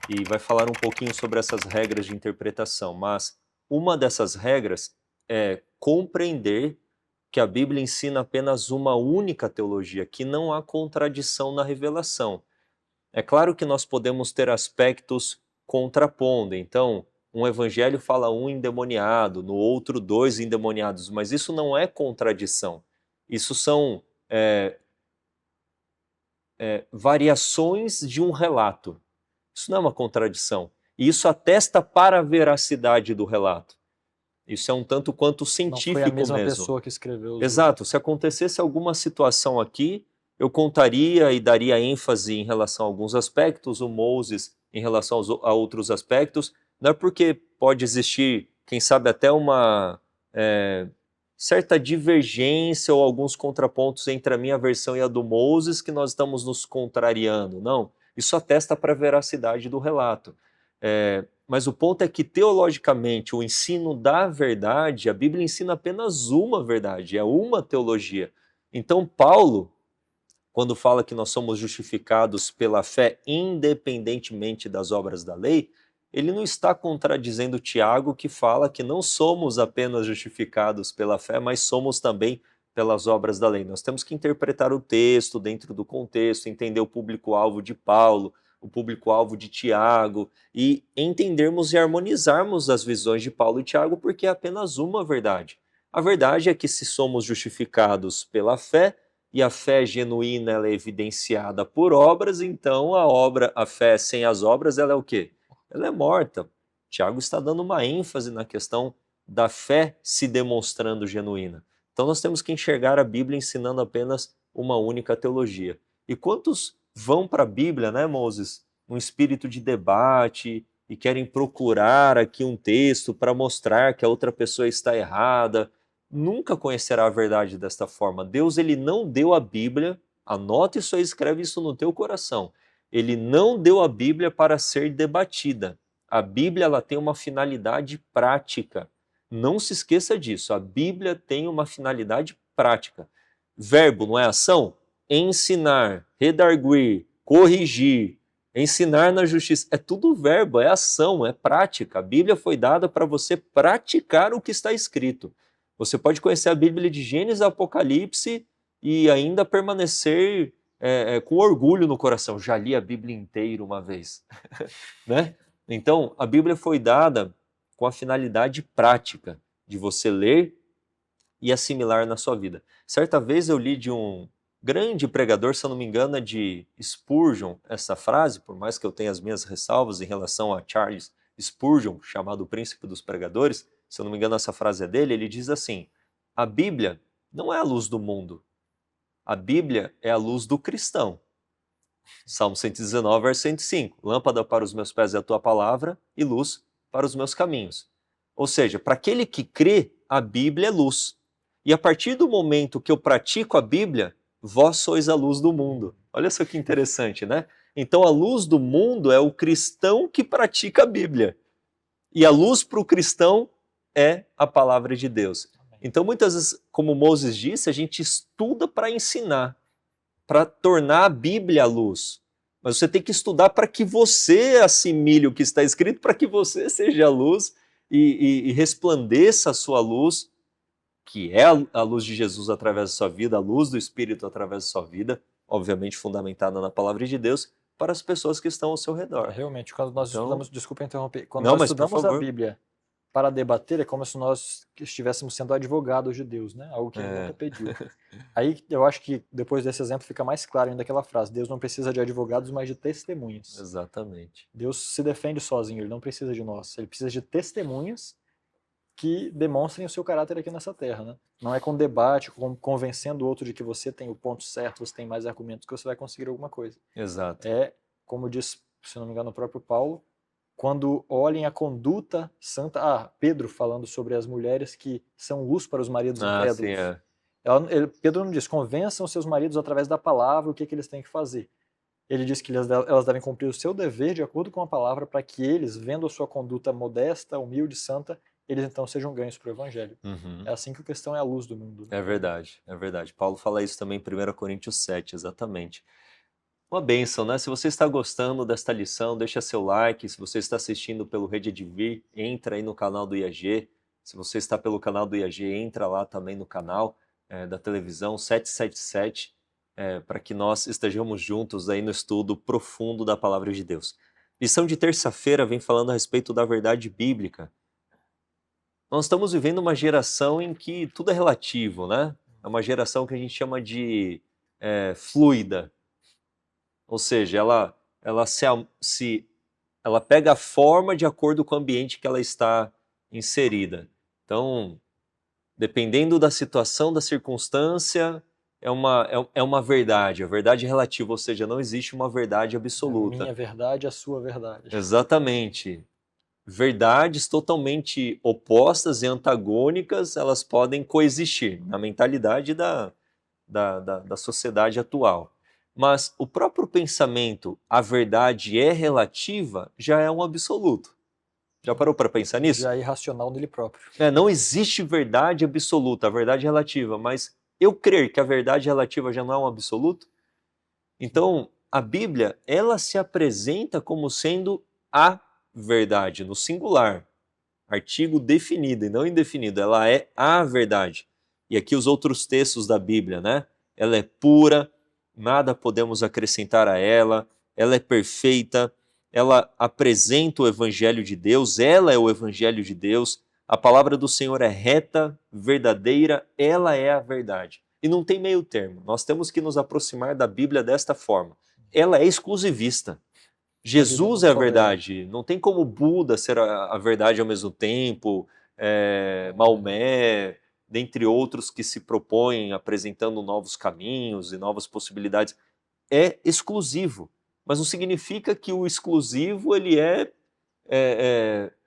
e vai falar um pouquinho sobre essas regras de interpretação. Mas uma dessas regras é compreender que a Bíblia ensina apenas uma única teologia, que não há contradição na revelação. É claro que nós podemos ter aspectos contrapondo, então um evangelho fala um endemoniado, no outro 2 endemoniados, mas isso não é contradição. Isso são variações de um relato. Isso não é uma contradição. E isso atesta para a veracidade do relato. Isso é um tanto quanto científico mesmo. Não foi a mesma pessoa que escreveu. Exato. Se acontecesse alguma situação aqui, eu contaria e daria ênfase em relação a alguns aspectos, o Moses em relação a outros aspectos. Não é porque pode existir, quem sabe, até uma certa divergência ou alguns contrapontos entre a minha versão e a do Moses que nós estamos nos contrariando. Não. Isso atesta para a veracidade do relato. Mas o ponto é que, teologicamente, o ensino da verdade, a Bíblia ensina apenas uma verdade, é uma teologia. Então, Paulo, quando fala que nós somos justificados pela fé independentemente das obras da lei, ele não está contradizendo Tiago, que fala que não somos apenas justificados pela fé, mas somos também pelas obras da lei. Nós temos que interpretar o texto dentro do contexto, entender o público-alvo de Paulo, o público-alvo de Tiago, e entendermos e harmonizarmos as visões de Paulo e Tiago, porque é apenas uma verdade. A verdade é que se somos justificados pela fé, e a fé genuína ela é evidenciada por obras, então a fé sem as obras, ela é o quê? Ela é morta. Tiago está dando uma ênfase na questão da fé se demonstrando genuína. Então nós temos que enxergar a Bíblia ensinando apenas uma única teologia. E quantos vão para a Bíblia, né, Moses, num espírito de debate e querem procurar aqui um texto para mostrar que a outra pessoa está errada? nunca conhecerá a verdade desta forma. Deus, ele não deu a Bíblia, anota isso aí, escreve isso no teu coração. Ele não deu a Bíblia para ser debatida. A Bíblia, ela tem uma finalidade prática. Não se esqueça disso. A Bíblia tem uma finalidade prática. Verbo, não é ação? Ensinar, redarguir, corrigir, ensinar na justiça. É tudo verbo, é ação, é prática. A Bíblia foi dada para você praticar o que está escrito. Você pode conhecer a Bíblia de Gênesis a Apocalipse e ainda permanecer com orgulho no coração. Já li a Bíblia inteira uma vez. Né? Então, a Bíblia foi dada com a finalidade prática de você ler e assimilar na sua vida. Certa vez eu li de um grande pregador, se eu não me engano, é de Spurgeon, essa frase, por mais que eu tenha as minhas ressalvas em relação a Charles Spurgeon, chamado o príncipe dos pregadores, se eu não me engano essa frase é dele, ele diz assim: a Bíblia não é a luz do mundo, a Bíblia é a luz do cristão. Salmo 119, verso 105, lâmpada para os meus pés é a tua palavra e luz para os meus caminhos. Ou seja, para aquele que crê, a Bíblia é luz. E a partir do momento que eu pratico a Bíblia, vós sois a luz do mundo. Olha só que interessante, né? Então a luz do mundo é o cristão que pratica a Bíblia. E a luz para o cristão é a palavra de Deus. Então muitas vezes, como Moses disse, a gente estuda para ensinar, para tornar a Bíblia a luz. Mas você tem que estudar para que você assimile o que está escrito, para que você seja a luz e resplandeça a sua luz, que é a luz de Jesus através da sua vida, a luz do Espírito através da sua vida, obviamente fundamentada na palavra de Deus, para as pessoas que estão ao seu redor. Realmente, quando nós estudamos, desculpa interromper, quando Não, nós mas por estudamos a favor. Bíblia para debater, é como se nós estivéssemos sendo advogados de Deus, né? Algo que ele nunca pediu. Aí eu acho que depois desse exemplo fica mais claro ainda aquela frase: Deus não precisa de advogados, mas de testemunhas. Exatamente. Deus se defende sozinho, ele não precisa de nós. Ele precisa de testemunhas que demonstrem o seu caráter aqui nessa terra, né? Não é com debate, convencendo o outro de que você tem o ponto certo, você tem mais argumentos, que você vai conseguir alguma coisa. Exato. É, como diz, se não me engano, o próprio Paulo, quando olhem a conduta santa... Pedro falando sobre as mulheres que são luz para os maridos incrédulos. Sim, é. Pedro não diz, convençam seus maridos através da palavra o que eles têm que fazer. Ele diz que elas devem cumprir o seu dever de acordo com a palavra, para que eles, vendo a sua conduta modesta, humilde, santa, eles então sejam ganhos para o evangelho. É assim que o cristão é a luz do mundo. É verdade, é verdade. Paulo fala isso também em 1 Coríntios 7, exatamente. Uma bênção, né? Se você está gostando desta lição, deixa seu like. Se você está assistindo pelo Rede Advir, entra aí no canal do IAG. Se você está pelo canal do IAG, entra lá também no canal da televisão 777, para que nós estejamos juntos aí no estudo profundo da Palavra de Deus. Lição de terça-feira vem falando a respeito da verdade bíblica. Nós estamos vivendo uma geração em que tudo é relativo, né? É uma geração que a gente chama de fluida. Ou seja, ela pega a forma de acordo com o ambiente que ela está inserida. Então, dependendo da situação, da circunstância, é uma verdade. A verdade é relativa, ou seja, não existe uma verdade absoluta. A minha verdade, a sua verdade. Exatamente. Verdades totalmente opostas e antagônicas, elas podem coexistir na mentalidade da sociedade atual. Mas o próprio pensamento, a verdade é relativa, já é um absoluto. Já parou para pensar nisso? Já é irracional nele próprio. Não existe verdade absoluta, a verdade é relativa, mas eu crer que a verdade relativa já não é um absoluto? Então, a Bíblia, ela se apresenta como sendo a verdade, no singular, artigo definido e não indefinido, ela é a verdade. E aqui os outros textos da Bíblia, né? Ela é pura, nada podemos acrescentar a ela é perfeita, ela apresenta o Evangelho de Deus, ela é o Evangelho de Deus, a palavra do Senhor é reta, verdadeira, ela é a verdade. E não tem meio termo, nós temos que nos aproximar da Bíblia desta forma. Ela é exclusivista. Jesus é a verdade, não tem como Buda ser a verdade ao mesmo tempo, Maomé, dentre outros que se propõem apresentando novos caminhos e novas possibilidades. É exclusivo, mas não significa que o exclusivo ele é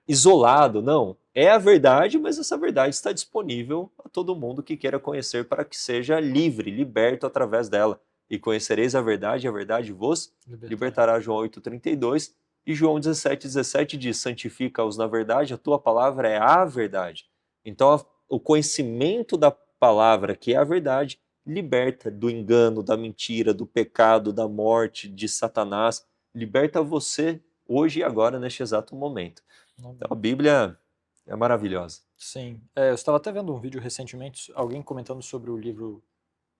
isolado, não. é a verdade, mas essa verdade está disponível a todo mundo que queira conhecer para que seja livre, liberto através dela. E conhecereis a verdade vos libertará. João 8,32. E João 17,17 diz, santifica-os na verdade, a tua palavra é a verdade. Então, o conhecimento da palavra, que é a verdade, liberta do engano, da mentira, do pecado, da morte, de Satanás. Liberta você hoje e agora, neste exato momento. Então, a Bíblia é maravilhosa. Sim. Eu estava até vendo um vídeo recentemente, alguém comentando sobre o livro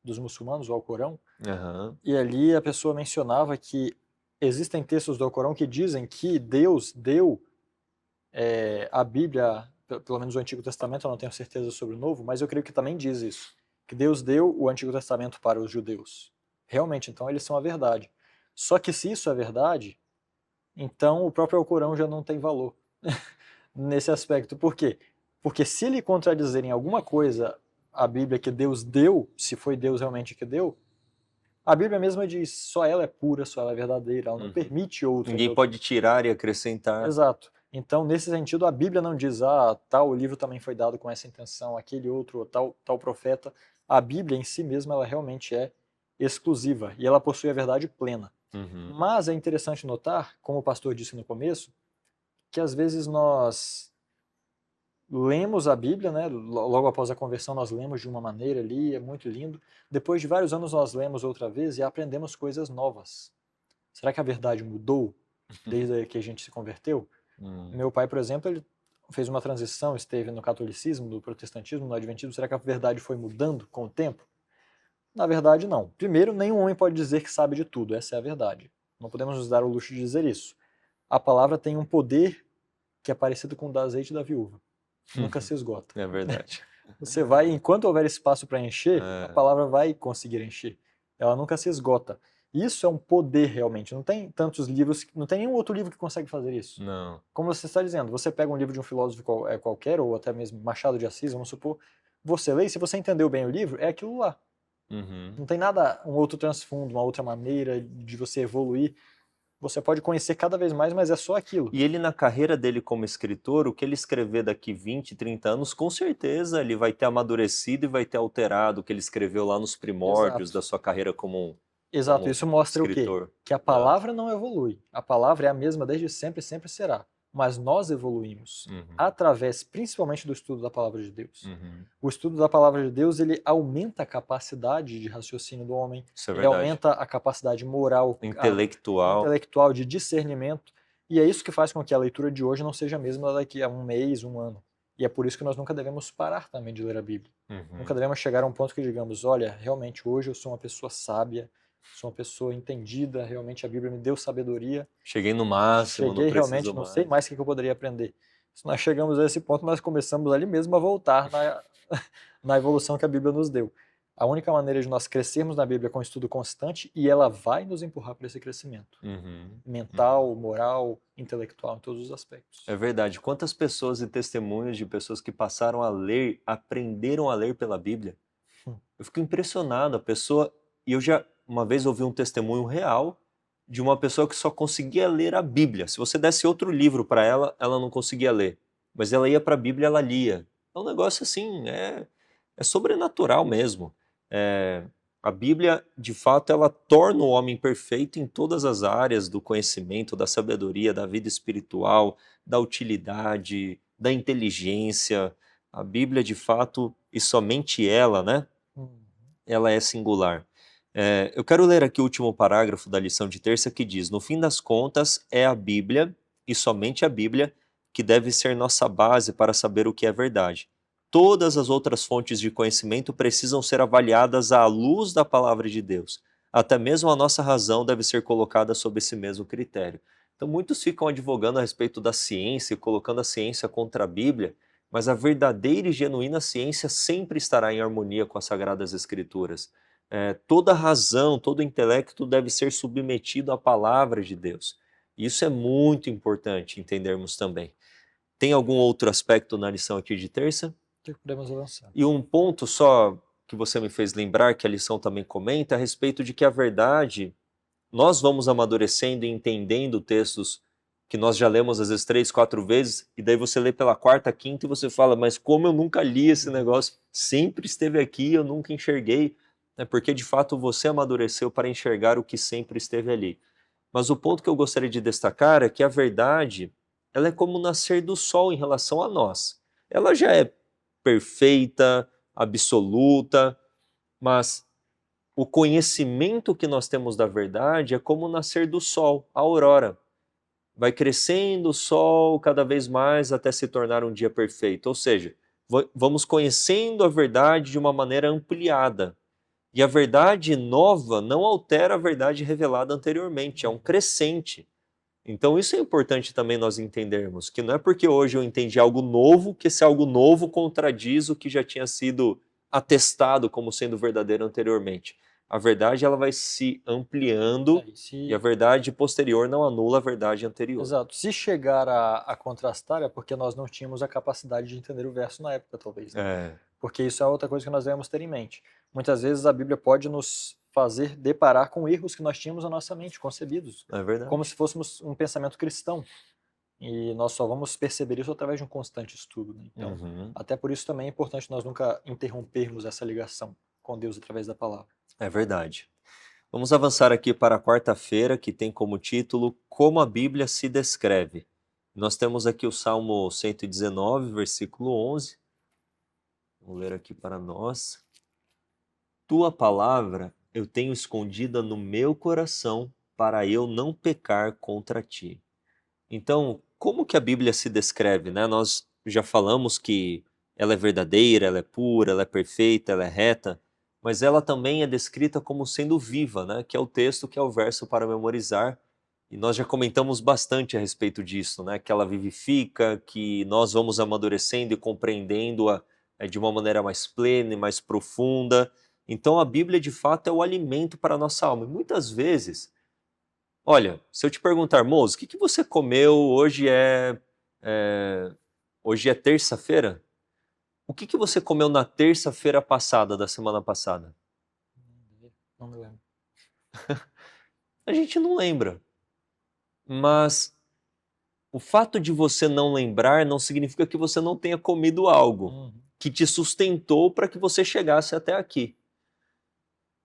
dos muçulmanos, o Alcorão, e ali a pessoa mencionava que existem textos do Alcorão que dizem que Deus deu a Bíblia, pelo menos o Antigo Testamento, eu não tenho certeza sobre o Novo, mas eu creio que também diz isso, que Deus deu o Antigo Testamento para os judeus. Realmente, então eles são a verdade. Só que se isso é verdade, então o próprio Alcorão já não tem valor nesse aspecto. Por quê? Porque se ele contradizer em alguma coisa a Bíblia que Deus deu, se foi Deus realmente que deu, a Bíblia mesma diz, só ela é pura, só ela é verdadeira, ela não permite outra. Ninguém pode tirar e acrescentar. Exato. Então, nesse sentido, a Bíblia não diz, tal livro também foi dado com essa intenção, aquele outro, tal profeta. A Bíblia em si mesma, ela realmente é exclusiva e ela possui a verdade plena. Mas é interessante notar, como o pastor disse no começo, que às vezes nós lemos a Bíblia, né? Logo após a conversão nós lemos de uma maneira ali, é muito lindo. Depois de vários anos nós lemos outra vez e aprendemos coisas novas. Será que a verdade mudou desde que a gente se converteu? Meu pai, por exemplo, ele fez uma transição, esteve no catolicismo, no protestantismo, no adventismo. Será que a verdade foi mudando com o tempo? Na verdade, não. Primeiro, nenhum homem pode dizer que sabe de tudo, essa é a verdade. Não podemos nos dar o luxo de dizer isso. A palavra tem um poder que é parecido com o do azeite da viúva. Nunca se esgota. É verdade. Você vai, enquanto houver espaço para encher, a palavra vai conseguir encher. Ela nunca se esgota. Isso é um poder realmente. Não tem tantos livros, não tem nenhum outro livro que consegue fazer isso. Não. Como você está dizendo, você pega um livro de um filósofo qualquer, ou até mesmo Machado de Assis, vamos supor, você lê, e se você entendeu bem o livro, é aquilo lá. Não tem nada, um outro transfundo, uma outra maneira de você evoluir. Você pode conhecer cada vez mais, mas é só aquilo. E ele, na carreira dele como escritor, o que ele escrever daqui 20, 30 anos, com certeza ele vai ter amadurecido e vai ter alterado o que ele escreveu lá nos primórdios da sua carreira como Exato, isso mostra escritor. O quê? Que a palavra não evolui. A palavra é a mesma desde sempre e sempre será. Mas nós evoluímos através, principalmente, do estudo da palavra de Deus. O estudo da palavra de Deus, ele aumenta a capacidade de raciocínio do homem, ele aumenta a capacidade moral, intelectual, de discernimento, e é isso que faz com que a leitura de hoje não seja a mesma daqui a um mês, um ano. E é por isso que nós nunca devemos parar também de ler a Bíblia. Nunca devemos chegar a um ponto que digamos, olha, realmente hoje eu sou uma pessoa sábia, sou uma pessoa entendida, realmente a Bíblia me deu sabedoria. Cheguei no máximo, Cheguei realmente, não sei mais o que eu poderia aprender. Se nós chegamos a esse ponto, nós começamos ali mesmo a voltar na evolução que a Bíblia nos deu. A única maneira de nós crescermos na Bíblia é com estudo constante e ela vai nos empurrar para esse crescimento. Mental, moral, intelectual, em todos os aspectos. É verdade. Quantas pessoas e testemunhos de pessoas que passaram a ler, aprenderam a ler pela Bíblia? Eu fico impressionado. A pessoa... E eu já uma vez ouvi um testemunho real de uma pessoa que só conseguia ler a Bíblia. Se você desse outro livro para ela, ela não conseguia ler. Mas ela ia para a Bíblia e ela lia. É um negócio assim, é sobrenatural mesmo. A Bíblia, de fato, ela torna o homem perfeito em todas as áreas do conhecimento, da sabedoria, da vida espiritual, da utilidade, da inteligência. A Bíblia, de fato, e somente ela, né? Ela é singular. Eu quero ler aqui o último parágrafo da lição de terça que diz: no fim das contas, é a Bíblia, e somente a Bíblia, que deve ser nossa base para saber o que é verdade. Todas as outras fontes de conhecimento precisam ser avaliadas à luz da palavra de Deus. Até mesmo a nossa razão deve ser colocada sob esse mesmo critério. Então muitos ficam advogando a respeito da ciência e colocando a ciência contra a Bíblia, mas a verdadeira e genuína ciência sempre estará em harmonia com as Sagradas Escrituras. Toda razão, todo intelecto deve ser submetido à palavra de Deus. Isso é muito importante entendermos também. Tem algum outro aspecto na lição aqui de terça? Podemos avançar. E um ponto só que você me fez lembrar, que a lição também comenta, a respeito de que a verdade, nós vamos amadurecendo e entendendo textos que nós já lemos às vezes 3, 4 vezes, e daí você lê pela quarta, quinta e você fala, mas como eu nunca li esse negócio? Sempre esteve aqui, eu nunca enxerguei. É porque de fato você amadureceu para enxergar o que sempre esteve ali. Mas o ponto que eu gostaria de destacar é que a verdade, ela é como o nascer do sol em relação a nós. Ela já é perfeita, absoluta, mas o conhecimento que nós temos da verdade é como o nascer do sol, a aurora. Vai crescendo o sol cada vez mais até se tornar um dia perfeito. Ou seja, vamos conhecendo a verdade de uma maneira ampliada. E a verdade nova não altera a verdade revelada anteriormente, é um crescente. Então isso é importante também nós entendermos, que não é porque hoje eu entendi algo novo, que esse algo novo contradiz o que já tinha sido atestado como sendo verdadeiro anteriormente. A verdade ela vai se ampliando e a verdade posterior não anula a verdade anterior. Exato. Se chegar a contrastar é porque nós não tínhamos a capacidade de entender o verso na época, talvez, né? Porque isso é outra coisa que nós devemos ter em mente. Muitas vezes a Bíblia pode nos fazer deparar com erros que nós tínhamos na nossa mente, concebidos, É verdade. como se fôssemos um pensamento cristão. E nós só vamos perceber isso através de um constante estudo, né? Então, até por isso também é importante nós nunca interrompermos essa ligação com Deus através da palavra. É verdade. Vamos avançar aqui para a quarta-feira, que tem como título Como a Bíblia se descreve. Nós temos aqui o Salmo 119, versículo 11. Vou ler aqui para nós. Tua palavra eu tenho escondida no meu coração para eu não pecar contra ti. Então, como que a Bíblia se descreve, né? Nós já falamos que ela é verdadeira, ela é pura, ela é perfeita, ela é reta, mas ela também é descrita como sendo viva, né? Que é o texto, que é o verso para memorizar. E nós já comentamos bastante a respeito disso, né? Que ela vivifica, que nós vamos amadurecendo e compreendendo-a de uma maneira mais plena e mais profunda. Então a Bíblia, de fato, é o alimento para a nossa alma. E muitas vezes, olha, se eu te perguntar, moço, o que você comeu hoje é terça-feira? O que você comeu na terça-feira passada, da semana passada? Não me lembro. A gente não lembra. Mas o fato de você não lembrar não significa que você não tenha comido algo que te sustentou para que você chegasse até aqui.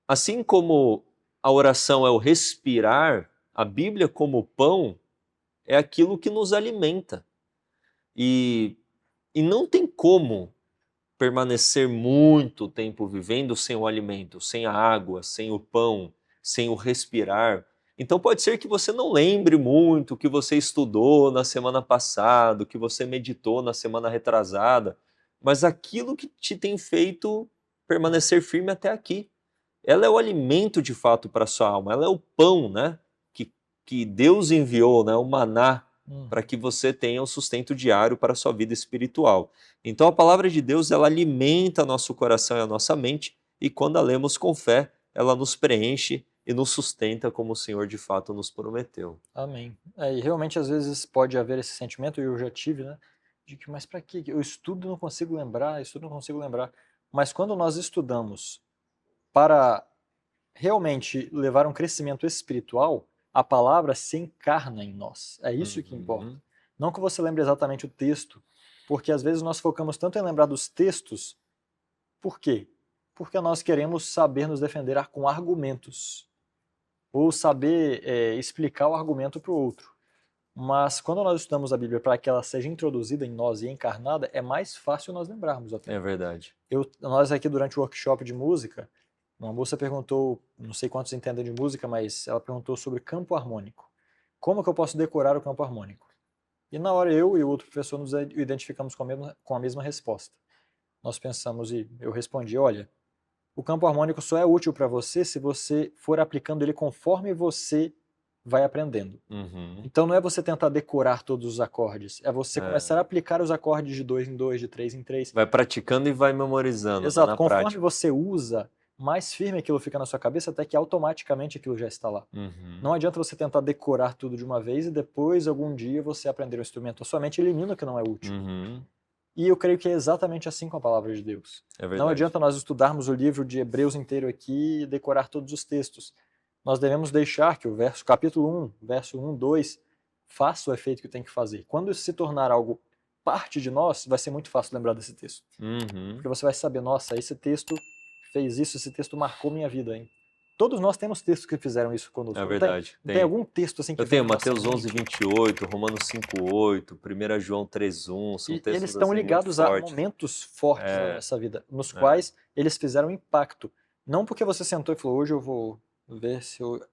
Assim como a oração é o respirar, a Bíblia como pão é aquilo que nos alimenta. E não tem como permanecer muito tempo vivendo sem o alimento, sem a água, sem o pão, sem o respirar. Então pode ser que você não lembre muito o que você estudou na semana passada, o que você meditou na semana retrasada, mas aquilo que te tem feito permanecer firme até aqui. Ela é o alimento de fato para a sua alma, ela é o pão, né, que Deus enviou, né, o maná, para que você tenha o sustento diário para a sua vida espiritual. Então a palavra de Deus, ela alimenta nosso coração e a nossa mente, e quando a lemos com fé, ela nos preenche e nos sustenta como o Senhor de fato nos prometeu. Amém. E realmente às vezes pode haver esse sentimento, e eu já tive, né, de que, mas para quê? Eu estudo e não consigo lembrar, estudo e não consigo lembrar. Mas quando nós estudamos para realmente levar um crescimento espiritual, a palavra se encarna em nós. É isso que importa. Não que você lembre exatamente o texto, porque às vezes nós focamos tanto em lembrar dos textos. Por quê? Porque nós queremos saber nos defender com argumentos, ou saber explicar o argumento para o outro. Mas quando nós estudamos a Bíblia para que ela seja introduzida em nós e encarnada, é mais fácil nós lembrarmos até. É verdade. Nós aqui durante o workshop de música, uma moça perguntou, não sei quantos entendem de música, mas ela perguntou sobre campo harmônico. Como que eu posso decorar o campo harmônico? E na hora eu e o outro professor nos identificamos com a mesma resposta. Nós pensamos e eu respondi, olha, o campo harmônico só é útil para você se você for aplicando ele conforme você vai aprendendo. Então não é você tentar decorar todos os acordes, é você começar a aplicar os acordes de 2 em 2, de 3 em 3. Vai praticando e vai memorizando. Exato, conforme você usa, mais firme aquilo fica na sua cabeça, até que automaticamente aquilo já está lá. Não adianta você tentar decorar tudo de uma vez e depois, algum dia, você aprender o instrumento. A sua mente elimina o que não é útil. E eu creio que é exatamente assim com a palavra de Deus. Não adianta nós estudarmos o livro de Hebreus inteiro aqui e decorar todos os textos. Nós devemos deixar que o capítulo 1, verso 1, 2, faça o efeito que tem que fazer. Quando isso se tornar algo parte de nós, vai ser muito fácil lembrar desse texto. Uhum. Porque você vai saber, nossa, esse texto fez isso, esse texto marcou minha vida, hein? Todos nós temos textos que fizeram isso conosco. É Não tem, verdade. não tem algum texto assim que Eu vem tenho na nossa Mateus mente? 11:28, Romanos 5:8, 1 João 3:1, são E eles textos estão assim muito ligados a fortes. momentos fortes na É, nossa vida, nos é. quais eles fizeram impacto. Não porque você sentou e falou, hoje eu vou ver se eu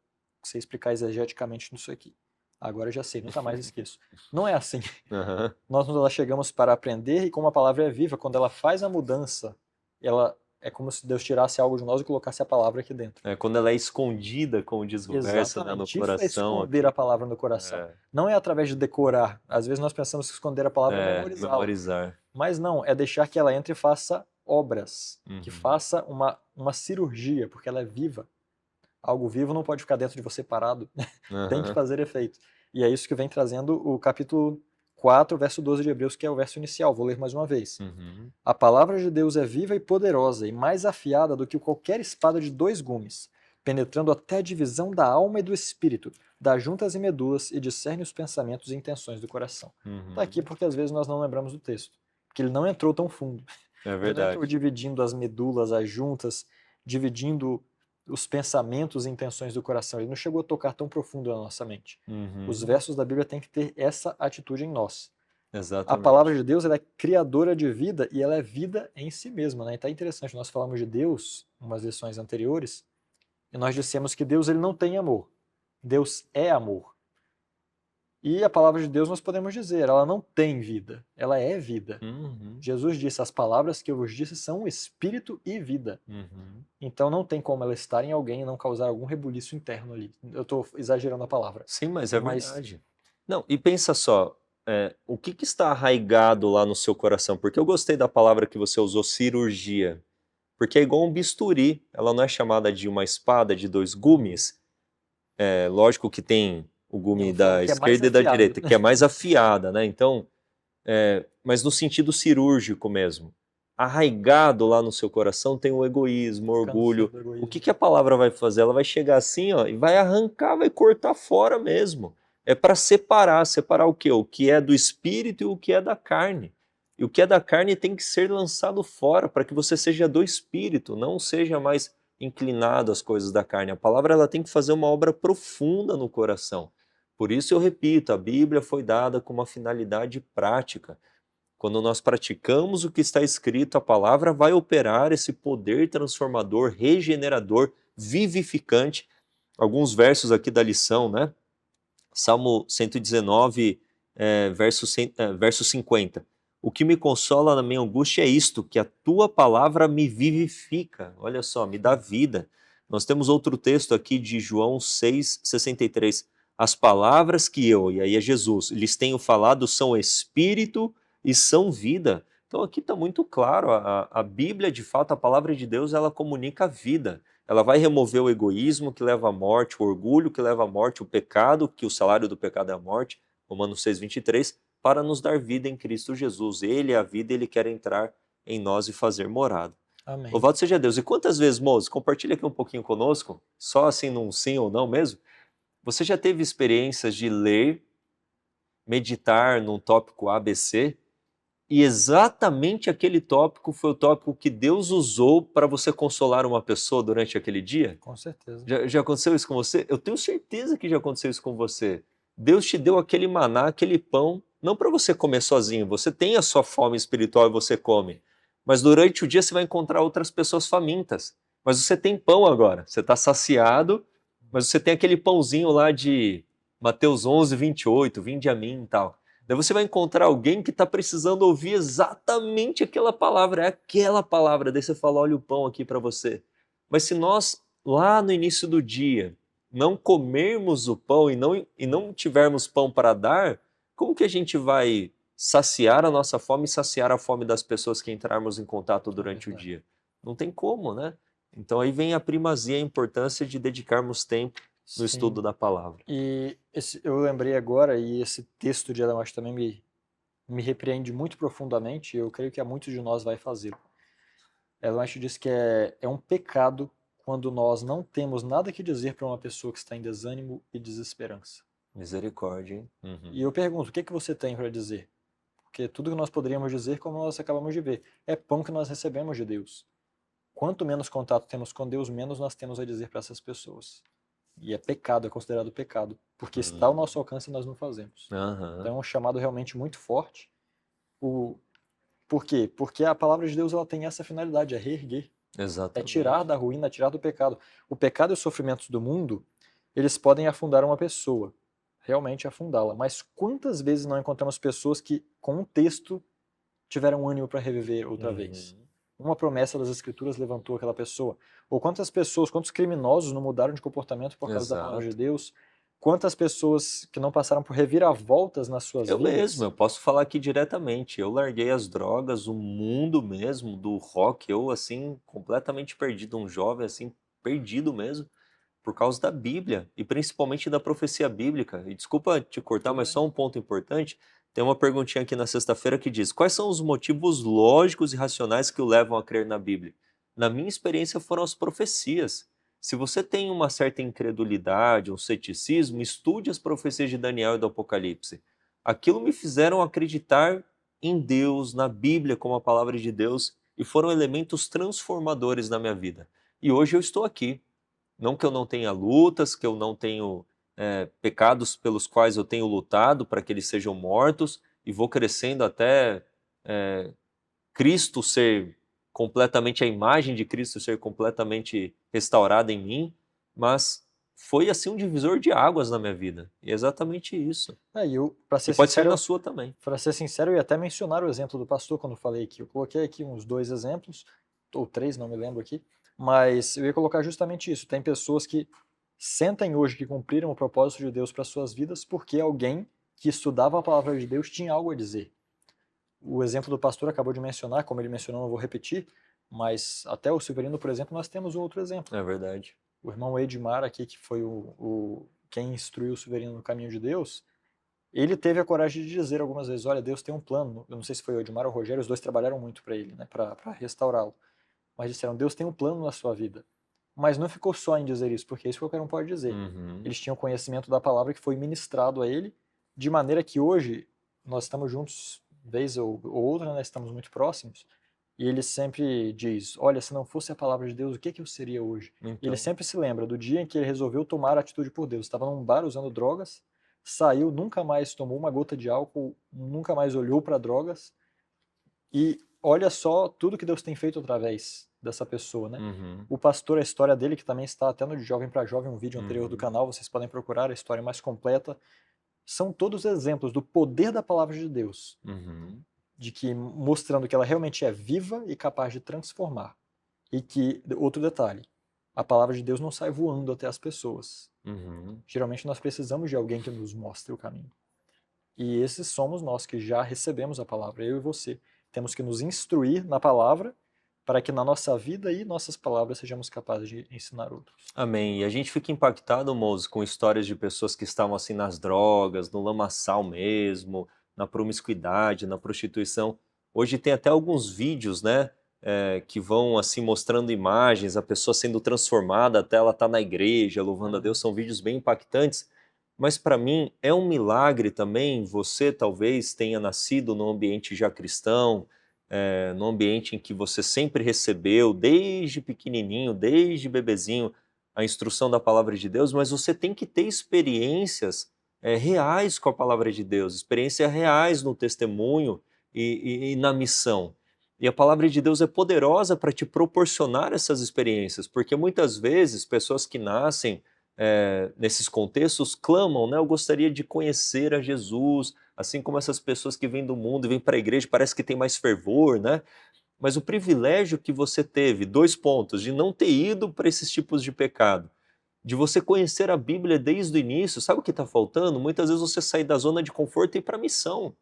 sei explicar exegeticamente nisso aqui. Agora eu já sei, nunca mais esqueço. Não é assim. Aham. Nós nos chegamos para aprender e como a palavra é viva, quando ela faz a mudança, ela é como se Deus tirasse algo de nós e colocasse a palavra aqui dentro. É, quando ela é escondida, como diz o verso, né, no Exatamente. Isso é coração esconder a aqui. palavra no coração. É, Não é através de decorar. Às vezes nós pensamos que esconder a palavra é memorizá-la. memorizar. Mas não, é deixar que ela entre e faça obras, que Uhum. faça uma cirurgia, porque ela é viva. Algo vivo não pode ficar dentro de você parado, tem que Aham. fazer efeito. E é isso que vem trazendo o capítulo 4, verso 12 de Hebreus, que é o verso inicial. Vou ler mais uma vez. Uhum. A palavra de Deus é viva e poderosa, e mais afiada do que qualquer espada de 2 gumes, penetrando até a divisão da alma e do espírito, das juntas e medulas, e discerne os pensamentos e intenções do coração. Está aqui Uhum. porque às vezes nós não lembramos do texto, porque ele não entrou tão fundo. É Ele não entrou verdade. dividindo as medulas, as juntas, dividindo os pensamentos e intenções do coração. Ele não chegou a tocar tão profundo na nossa mente. Os Uhum. versos da Bíblia têm que ter essa atitude em nós. A Exatamente. palavra de Deus, ela é criadora de vida e ela é vida em si mesma, né? Então é interessante, nós falamos de Deus em umas lições anteriores e nós dissemos que Deus ele não tem amor. Deus é amor. E a palavra de Deus nós podemos dizer, ela não tem vida, ela é vida. Uhum. Jesus disse, as palavras que eu vos disse são espírito e vida. Uhum. Então não tem como ela estar em alguém e não causar algum rebuliço interno ali. Eu estou exagerando a palavra. Sim, mas é Mas verdade. Não, e pensa só, o que está arraigado lá no seu coração? Porque eu gostei da palavra que você usou, cirurgia. Porque é igual um bisturi, ela não é chamada de uma espada de 2 gumes. É lógico que tem o gume eu falo da que é mais esquerda e da afiado. direita, que é mais afiada, né? Então, mas no sentido cirúrgico mesmo. Arraigado lá no seu coração tem o egoísmo, o Câncer orgulho. do O egoísmo. que a palavra vai fazer? Ela vai chegar assim, ó, e vai arrancar, vai cortar fora mesmo. É para separar o quê? O que é do espírito e o que é da carne. E o que é da carne tem que ser lançado fora para que você seja do espírito, não seja mais inclinado às coisas da carne. A palavra ela tem que fazer uma obra profunda no coração. Por isso eu repito, a Bíblia foi dada com uma finalidade prática. Quando nós praticamos o que está escrito, a palavra vai operar esse poder transformador, regenerador, vivificante. Alguns versos aqui da lição, né? Salmo 119, verso 50. O que me consola na minha angústia é isto, que a tua palavra me vivifica. Olha só, me dá vida. Nós temos outro texto aqui de João 6,63. As palavras que eu, e aí é Jesus, lhes tenho falado são espírito e são vida. Então aqui está muito claro, a Bíblia, de fato, a palavra de Deus, ela comunica a vida. Ela vai remover o egoísmo que leva à morte, o orgulho que leva à morte, o pecado, que o salário do pecado é a morte, Romanos 6,23, para nos dar vida em Cristo Jesus. Ele é a vida, ele quer entrar em nós e fazer morada. Amém. Louvado seja Deus. E quantas vezes, moço, compartilha aqui um pouquinho conosco, só assim num sim ou não mesmo, você já teve experiências de ler, meditar num tópico ABC, e exatamente aquele tópico foi o tópico que Deus usou para você consolar uma pessoa durante aquele dia? Com certeza. Já aconteceu isso com você? Eu tenho certeza que já aconteceu isso com você. Deus te deu aquele maná, aquele pão, não para você comer sozinho. Você tem a sua fome espiritual e você come. Mas durante o dia você vai encontrar outras pessoas famintas. Mas você tem pão agora. Você está saciado, mas você tem aquele pãozinho lá de Mateus 11:28, vinde a mim e tal. Daí você vai encontrar alguém que está precisando ouvir exatamente aquela palavra, é aquela palavra. Daí você fala, olha o pão aqui para você. Mas se nós, lá no início do dia, não comermos o pão e não tivermos pão para dar, como que a gente vai saciar a nossa fome e saciar a fome das pessoas que entrarmos em contato durante o dia? Não tem como, né? Então aí vem a primazia, a importância de dedicarmos tempo no estudo da palavra. E eu lembrei agora, e esse texto de Ellen White também me repreende muito profundamente, e eu creio que a muitos de nós vai fazê-lo. Ellen White diz que é um pecado quando nós não temos nada que dizer para uma pessoa que está em desânimo e desesperança. Misericórdia, hein? E eu pergunto, o que você tem para dizer? Porque tudo que nós poderíamos dizer, como nós acabamos de ver, é pão que nós recebemos de Deus. Quanto menos contato temos com Deus, menos nós temos a dizer para essas pessoas. E é pecado, é considerado pecado, porque está ao nosso alcance e nós não fazemos. Então é um chamado realmente muito forte. Por quê? Porque a palavra de Deus ela tem essa finalidade, é reerguer. É Exatamente. tirar da ruína, é tirar do pecado. O pecado e os sofrimentos do mundo, eles podem afundar uma pessoa, realmente afundá-la. Mas quantas vezes não encontramos pessoas que, com um texto, tiveram ânimo para reviver outra vez? Uma promessa das Escrituras levantou aquela pessoa. Ou quantas pessoas, quantos criminosos não mudaram de comportamento por causa da palavra de Deus? Quantas pessoas que não passaram por reviravoltas nas suas Eu vidas? mesmo, eu posso falar aqui diretamente. Eu larguei as drogas, o mundo mesmo do rock, eu assim, completamente perdido, um jovem assim, perdido mesmo, por causa da Bíblia, e principalmente da profecia bíblica. E desculpa te cortar, Tudo mas bem. só um ponto importante. Tem uma perguntinha aqui na sexta-feira que diz: quais são os motivos lógicos e racionais que o levam a crer na Bíblia? Na minha experiência foram as profecias. Se você tem uma certa incredulidade, um ceticismo, estude as profecias de Daniel e do Apocalipse. Aquilo me fizeram acreditar em Deus, na Bíblia como a palavra de Deus, e foram elementos transformadores na minha vida. E hoje eu estou aqui. Não que eu não tenha lutas, que eu não tenho pecados pelos quais eu tenho lutado para que eles sejam mortos, e vou crescendo até Cristo ser completamente, a imagem de Cristo ser completamente restaurada em mim, mas foi assim um divisor de águas na minha vida. E é exatamente isso. Para ser E pode ser sincero, na sua também. para ser sincero, eu ia até mencionar o exemplo do pastor quando eu falei aqui. Eu coloquei aqui uns 2 exemplos, ou 3, não me lembro aqui, mas eu ia colocar justamente isso. Tem pessoas que sentem hoje que cumpriram o propósito de Deus para suas vidas porque alguém que estudava a palavra de Deus tinha algo a dizer. O exemplo do pastor acabou de mencionar, como ele mencionou, não vou repetir, mas até o Silverino, por exemplo, nós temos um outro exemplo. É verdade. O irmão Edmar aqui, que foi quem instruiu o Silverino no caminho de Deus, ele teve a coragem de dizer algumas vezes, olha, Deus tem um plano. Eu não sei se foi o Edmar ou o Rogério, os dois trabalharam muito para ele, né, para restaurá-lo. Mas disseram, Deus tem um plano na sua vida. Mas não ficou só em dizer isso, porque isso qualquer um pode dizer. Eles tinham conhecimento da palavra que foi ministrado a ele, de maneira que hoje nós estamos juntos, vez ou outra, né, estamos muito próximos, e ele sempre diz, olha, se não fosse a palavra de Deus, o que eu seria hoje? Então. Ele sempre se lembra do dia em que ele resolveu tomar a atitude por Deus. Estava num bar usando drogas, saiu, nunca mais tomou uma gota de álcool, nunca mais olhou para drogas, e olha só tudo que Deus tem feito através dessa pessoa, né? O pastor, a história dele, que também está até no de Jovem para Jovem, um vídeo anterior do canal, vocês podem procurar a história mais completa, são todos exemplos do poder da palavra de Deus, de que mostrando que ela realmente é viva e capaz de transformar. E que, outro detalhe, a palavra de Deus não sai voando até as pessoas. Geralmente nós precisamos de alguém que nos mostre o caminho. E esses somos nós que já recebemos a palavra, eu e você. Temos que nos instruir na palavra para que na nossa vida e nossas palavras sejamos capazes de ensinar outros. Amém. E a gente fica impactado, Moço, com histórias de pessoas que estavam assim nas drogas, no lamaçal mesmo, na promiscuidade, na prostituição. Hoje tem até alguns vídeos, né, que vão assim mostrando imagens, a pessoa sendo transformada, até ela tá na igreja, louvando a Deus. São vídeos bem impactantes. Mas para mim é um milagre também. Você talvez tenha nascido num ambiente já cristão, num ambiente em que você sempre recebeu, desde pequenininho, desde bebezinho, a instrução da palavra de Deus, mas você tem que ter experiências reais com a palavra de Deus, experiências reais no testemunho e na missão. E a palavra de Deus é poderosa para te proporcionar essas experiências, porque muitas vezes pessoas que nascem nesses contextos clamam, né? Eu gostaria de conhecer a Jesus, assim como essas pessoas que vêm do mundo e vêm para a igreja, parece que tem mais fervor, né? Mas o privilégio que você teve, 2 pontos, de não ter ido para esses tipos de pecado, de você conhecer a Bíblia desde o início, sabe o que está faltando? Muitas vezes você sair da zona de conforto e ir para a missão.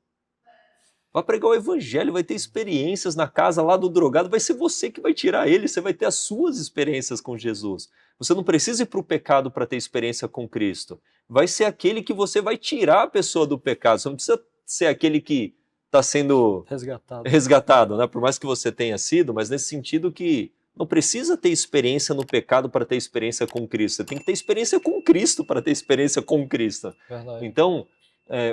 Vai pregar o evangelho, vai ter experiências na casa lá do drogado, vai ser você que vai tirar ele, você vai ter as suas experiências com Jesus. Você não precisa ir para o pecado para ter experiência com Cristo. Vai ser aquele que você vai tirar a pessoa do pecado. Você não precisa ser aquele que está sendo resgatado, né? Por mais que você tenha sido, mas nesse sentido que não precisa ter experiência no pecado para ter experiência com Cristo. Você tem que ter experiência com Cristo para ter experiência com Cristo. Verdade. Então,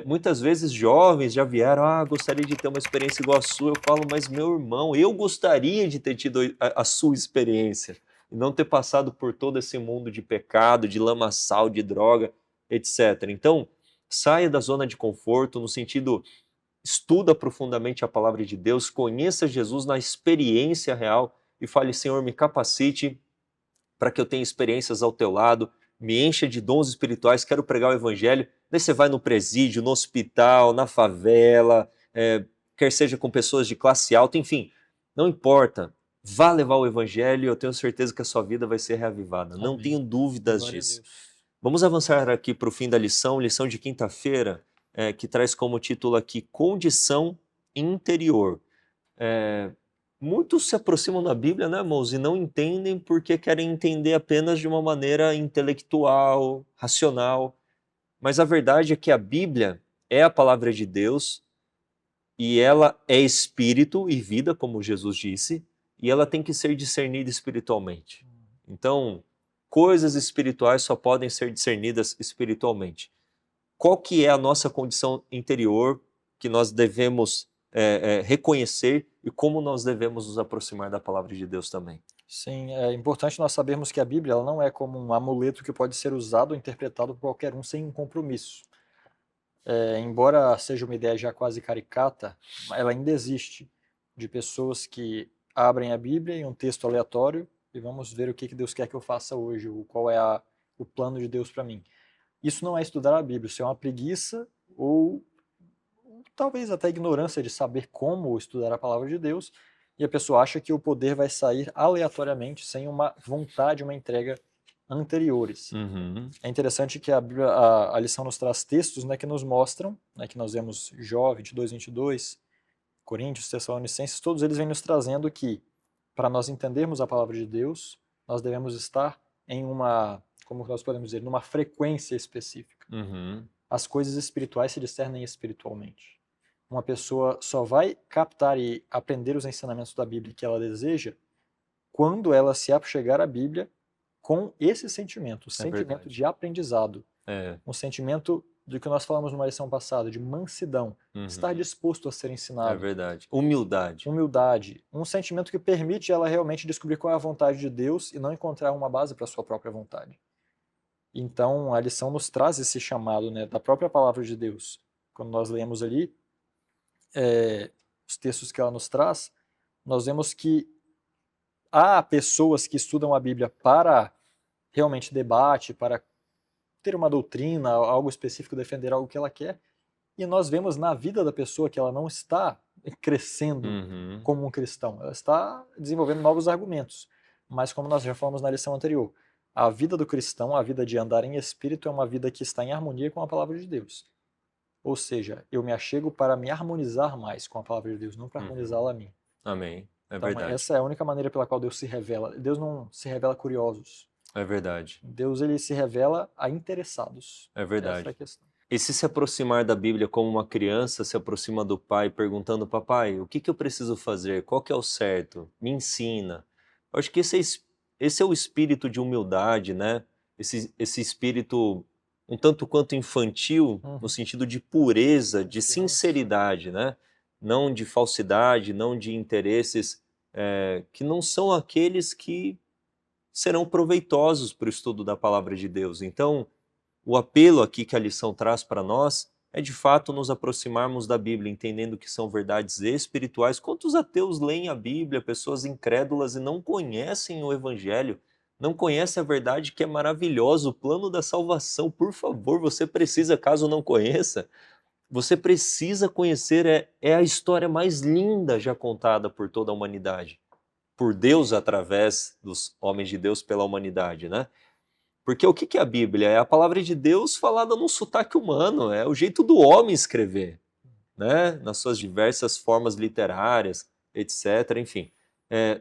muitas vezes jovens já vieram, gostaria de ter uma experiência igual a sua. Eu falo, mas meu irmão, eu gostaria de ter tido a sua experiência e não ter passado por todo esse mundo de pecado, de lamaçal, de droga, etc. Então, saia da zona de conforto no sentido, estuda profundamente a palavra de Deus, conheça Jesus na experiência real e fale, Senhor, me capacite para que eu tenha experiências ao teu lado, me encha de dons espirituais, quero pregar o evangelho. Daí você vai no presídio, no hospital, na favela, quer seja com pessoas de classe alta, enfim, não importa. Vá levar o evangelho e eu tenho certeza que a sua vida vai ser reavivada. Não Amém. tenho dúvidas Glória a disso. Deus. Vamos avançar aqui para o fim da lição de quinta-feira, que traz como título aqui, Condição Interior. Muitos se aproximam da Bíblia, né, irmãos, e não entendem porque querem entender apenas de uma maneira intelectual, racional. Mas a verdade é que a Bíblia é a palavra de Deus e ela é espírito e vida, como Jesus disse, e ela tem que ser discernida espiritualmente. Então, coisas espirituais só podem ser discernidas espiritualmente. Qual que é a nossa condição interior que nós devemos reconhecer e como nós devemos nos aproximar da palavra de Deus também? Sim, é importante nós sabermos que a Bíblia ela não é como um amuleto que pode ser usado ou interpretado por qualquer um sem um compromisso. Embora seja uma ideia já quase caricata, ela ainda existe, de pessoas que abrem a Bíblia em um texto aleatório e vamos ver o que Deus quer que eu faça hoje, qual é o plano de Deus para mim. Isso não é estudar a Bíblia, isso é uma preguiça ou talvez até ignorância de saber como estudar a palavra de Deus, e a pessoa acha que o poder vai sair aleatoriamente, sem uma vontade, uma entrega anteriores. É interessante que a lição nos traz textos, né, que nos mostram, né, que nós vemos Jó 22, 22, Coríntios, Tessalonicenses, todos eles vêm nos trazendo que, para nós entendermos a palavra de Deus, nós devemos estar em uma, como nós podemos dizer, numa frequência específica. As coisas espirituais se discernem espiritualmente. Uma pessoa só vai captar e aprender os ensinamentos da Bíblia que ela deseja quando ela se achegar à Bíblia com esse sentimento, o sentimento de aprendizado, um sentimento do que nós falamos numa lição passada, de mansidão, estar disposto a ser ensinado. É verdade. Humildade. Humildade, um sentimento que permite ela realmente descobrir qual é a vontade de Deus e não encontrar uma base para a sua própria vontade. Então, a lição nos traz esse chamado, né, da própria palavra de Deus. Quando nós lemos ali os textos que ela nos traz, nós vemos que há pessoas que estudam a Bíblia para realmente debate, para ter uma doutrina, algo específico, defender algo que ela quer, e nós vemos na vida da pessoa que ela não está crescendo como um cristão, ela está desenvolvendo novos argumentos. Mas como nós já falamos na lição anterior, a vida do cristão, a vida de andar em espírito, é uma vida que está em harmonia com a palavra de Deus. Ou seja, eu me achego para me harmonizar mais com a palavra de Deus, não para harmonizá-la a mim. Amém. É Então, verdade. essa é a única maneira pela qual Deus se revela. Deus não se revela a curiosos. É verdade. Deus ele se revela a interessados. É verdade. Essa é a questão. E se aproximar da Bíblia como uma criança se aproxima do pai, perguntando, papai, o que eu preciso fazer? Qual que é o certo? Me ensina. Eu acho que esse é o espírito de humildade, né? Esse espírito um tanto quanto infantil, no sentido de pureza, de sinceridade, né? Não de falsidade, não de interesses que não são aqueles que serão proveitosos para o estudo da palavra de Deus. Então, o apelo aqui que a lição traz para nós é de fato nos aproximarmos da Bíblia, entendendo que são verdades espirituais. Quantos ateus leem a Bíblia, pessoas incrédulas e não conhecem o Evangelho, não conhecem a verdade que é maravilhosa, o plano da salvação? Por favor, você precisa, caso não conheça, você precisa conhecer, é a história mais linda já contada por toda a humanidade, por Deus através dos homens de Deus pela humanidade, né? Porque o que é a Bíblia? É a palavra de Deus falada num sotaque humano, é o jeito do homem escrever, né? Nas suas diversas formas literárias, etc. Enfim,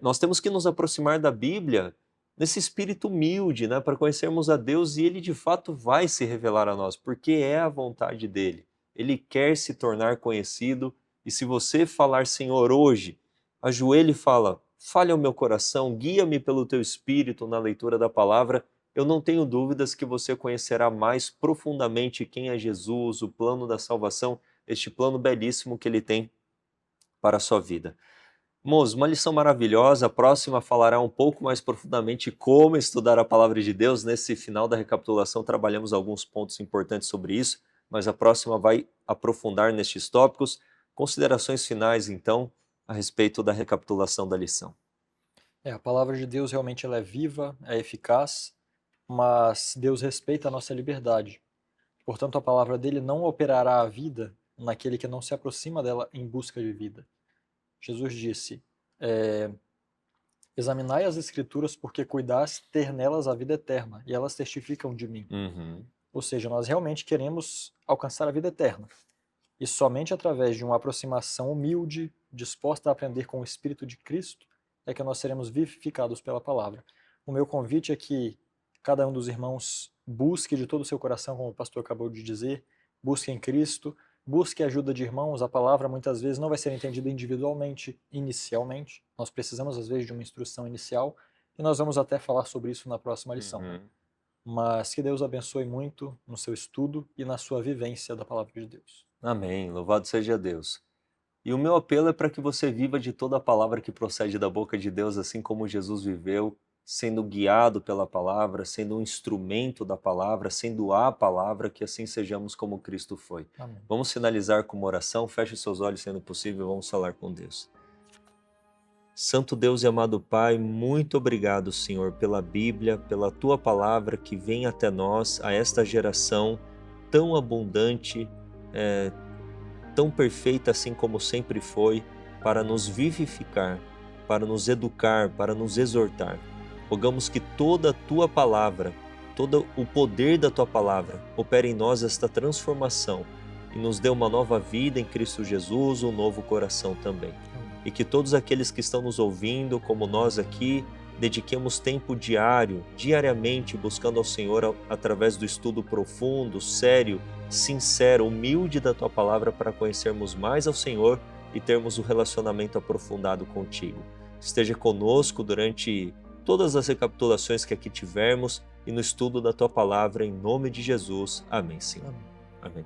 nós temos que nos aproximar da Bíblia nesse espírito humilde, né? Para conhecermos a Deus e Ele de fato vai se revelar a nós, porque é a vontade dEle. Ele quer se tornar conhecido e se você falar Senhor hoje, ajoelhe e fala, fale ao meu coração, guia-me pelo teu Espírito na leitura da palavra. Eu não tenho dúvidas que você conhecerá mais profundamente quem é Jesus, o plano da salvação, este plano belíssimo que ele tem para a sua vida. Moço, uma lição maravilhosa. A próxima falará um pouco mais profundamente como estudar a palavra de Deus. Nesse final da recapitulação trabalhamos alguns pontos importantes sobre isso, mas a próxima vai aprofundar nestes tópicos. Considerações finais, então, a respeito da recapitulação da lição. A palavra de Deus realmente ela é viva, é eficaz, mas Deus respeita a nossa liberdade. Portanto, a palavra dele não operará a vida naquele que não se aproxima dela em busca de vida. Jesus disse, examinai as Escrituras porque cuidais ter nelas a vida eterna, e elas testificam de mim. Ou seja, nós realmente queremos alcançar a vida eterna. E somente através de uma aproximação humilde, disposta a aprender com o Espírito de Cristo, é que nós seremos vivificados pela palavra. O meu convite é que cada um dos irmãos busque de todo o seu coração, como o pastor acabou de dizer, busque em Cristo, busque a ajuda de irmãos. A palavra muitas vezes não vai ser entendida individualmente, inicialmente. Nós precisamos às vezes de uma instrução inicial, e nós vamos até falar sobre isso na próxima lição. Mas que Deus abençoe muito no seu estudo e na sua vivência da palavra de Deus. Amém, louvado seja Deus. E o meu apelo é para que você viva de toda a palavra que procede da boca de Deus, assim como Jesus viveu, sendo guiado pela palavra, sendo um instrumento da palavra, sendo a palavra, que assim sejamos como Cristo foi. Amém. Vamos finalizar com uma oração, feche seus olhos sendo possível, vamos falar com Deus. Santo Deus e amado Pai, muito obrigado, Senhor, pela Bíblia, pela Tua palavra que vem até nós, a esta geração tão abundante, tão perfeita assim como sempre foi, para nos vivificar, para nos educar, para nos exortar. Rogamos que toda a Tua palavra, todo o poder da Tua palavra, opere em nós esta transformação e nos dê uma nova vida em Cristo Jesus, um novo coração também. E que todos aqueles que estão nos ouvindo, como nós aqui, dediquemos tempo diariamente, buscando ao Senhor através do estudo profundo, sério, sincero, humilde da Tua palavra, para conhecermos mais ao Senhor e termos um relacionamento aprofundado contigo. Esteja conosco durante todas as recapitulações que aqui tivermos e no estudo da Tua palavra, em nome de Jesus. Amém, Senhor. Amém.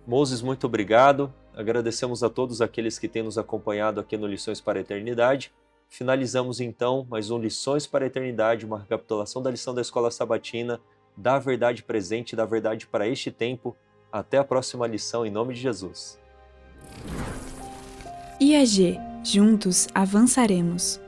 Moses, muito obrigado. Agradecemos a todos aqueles que têm nos acompanhado aqui no Lições para a Eternidade. Finalizamos então mais um Lições para a Eternidade, uma recapitulação da lição da Escola Sabatina, da verdade presente, da verdade para este tempo. Até a próxima lição, em nome de Jesus. IAG, juntos avançaremos.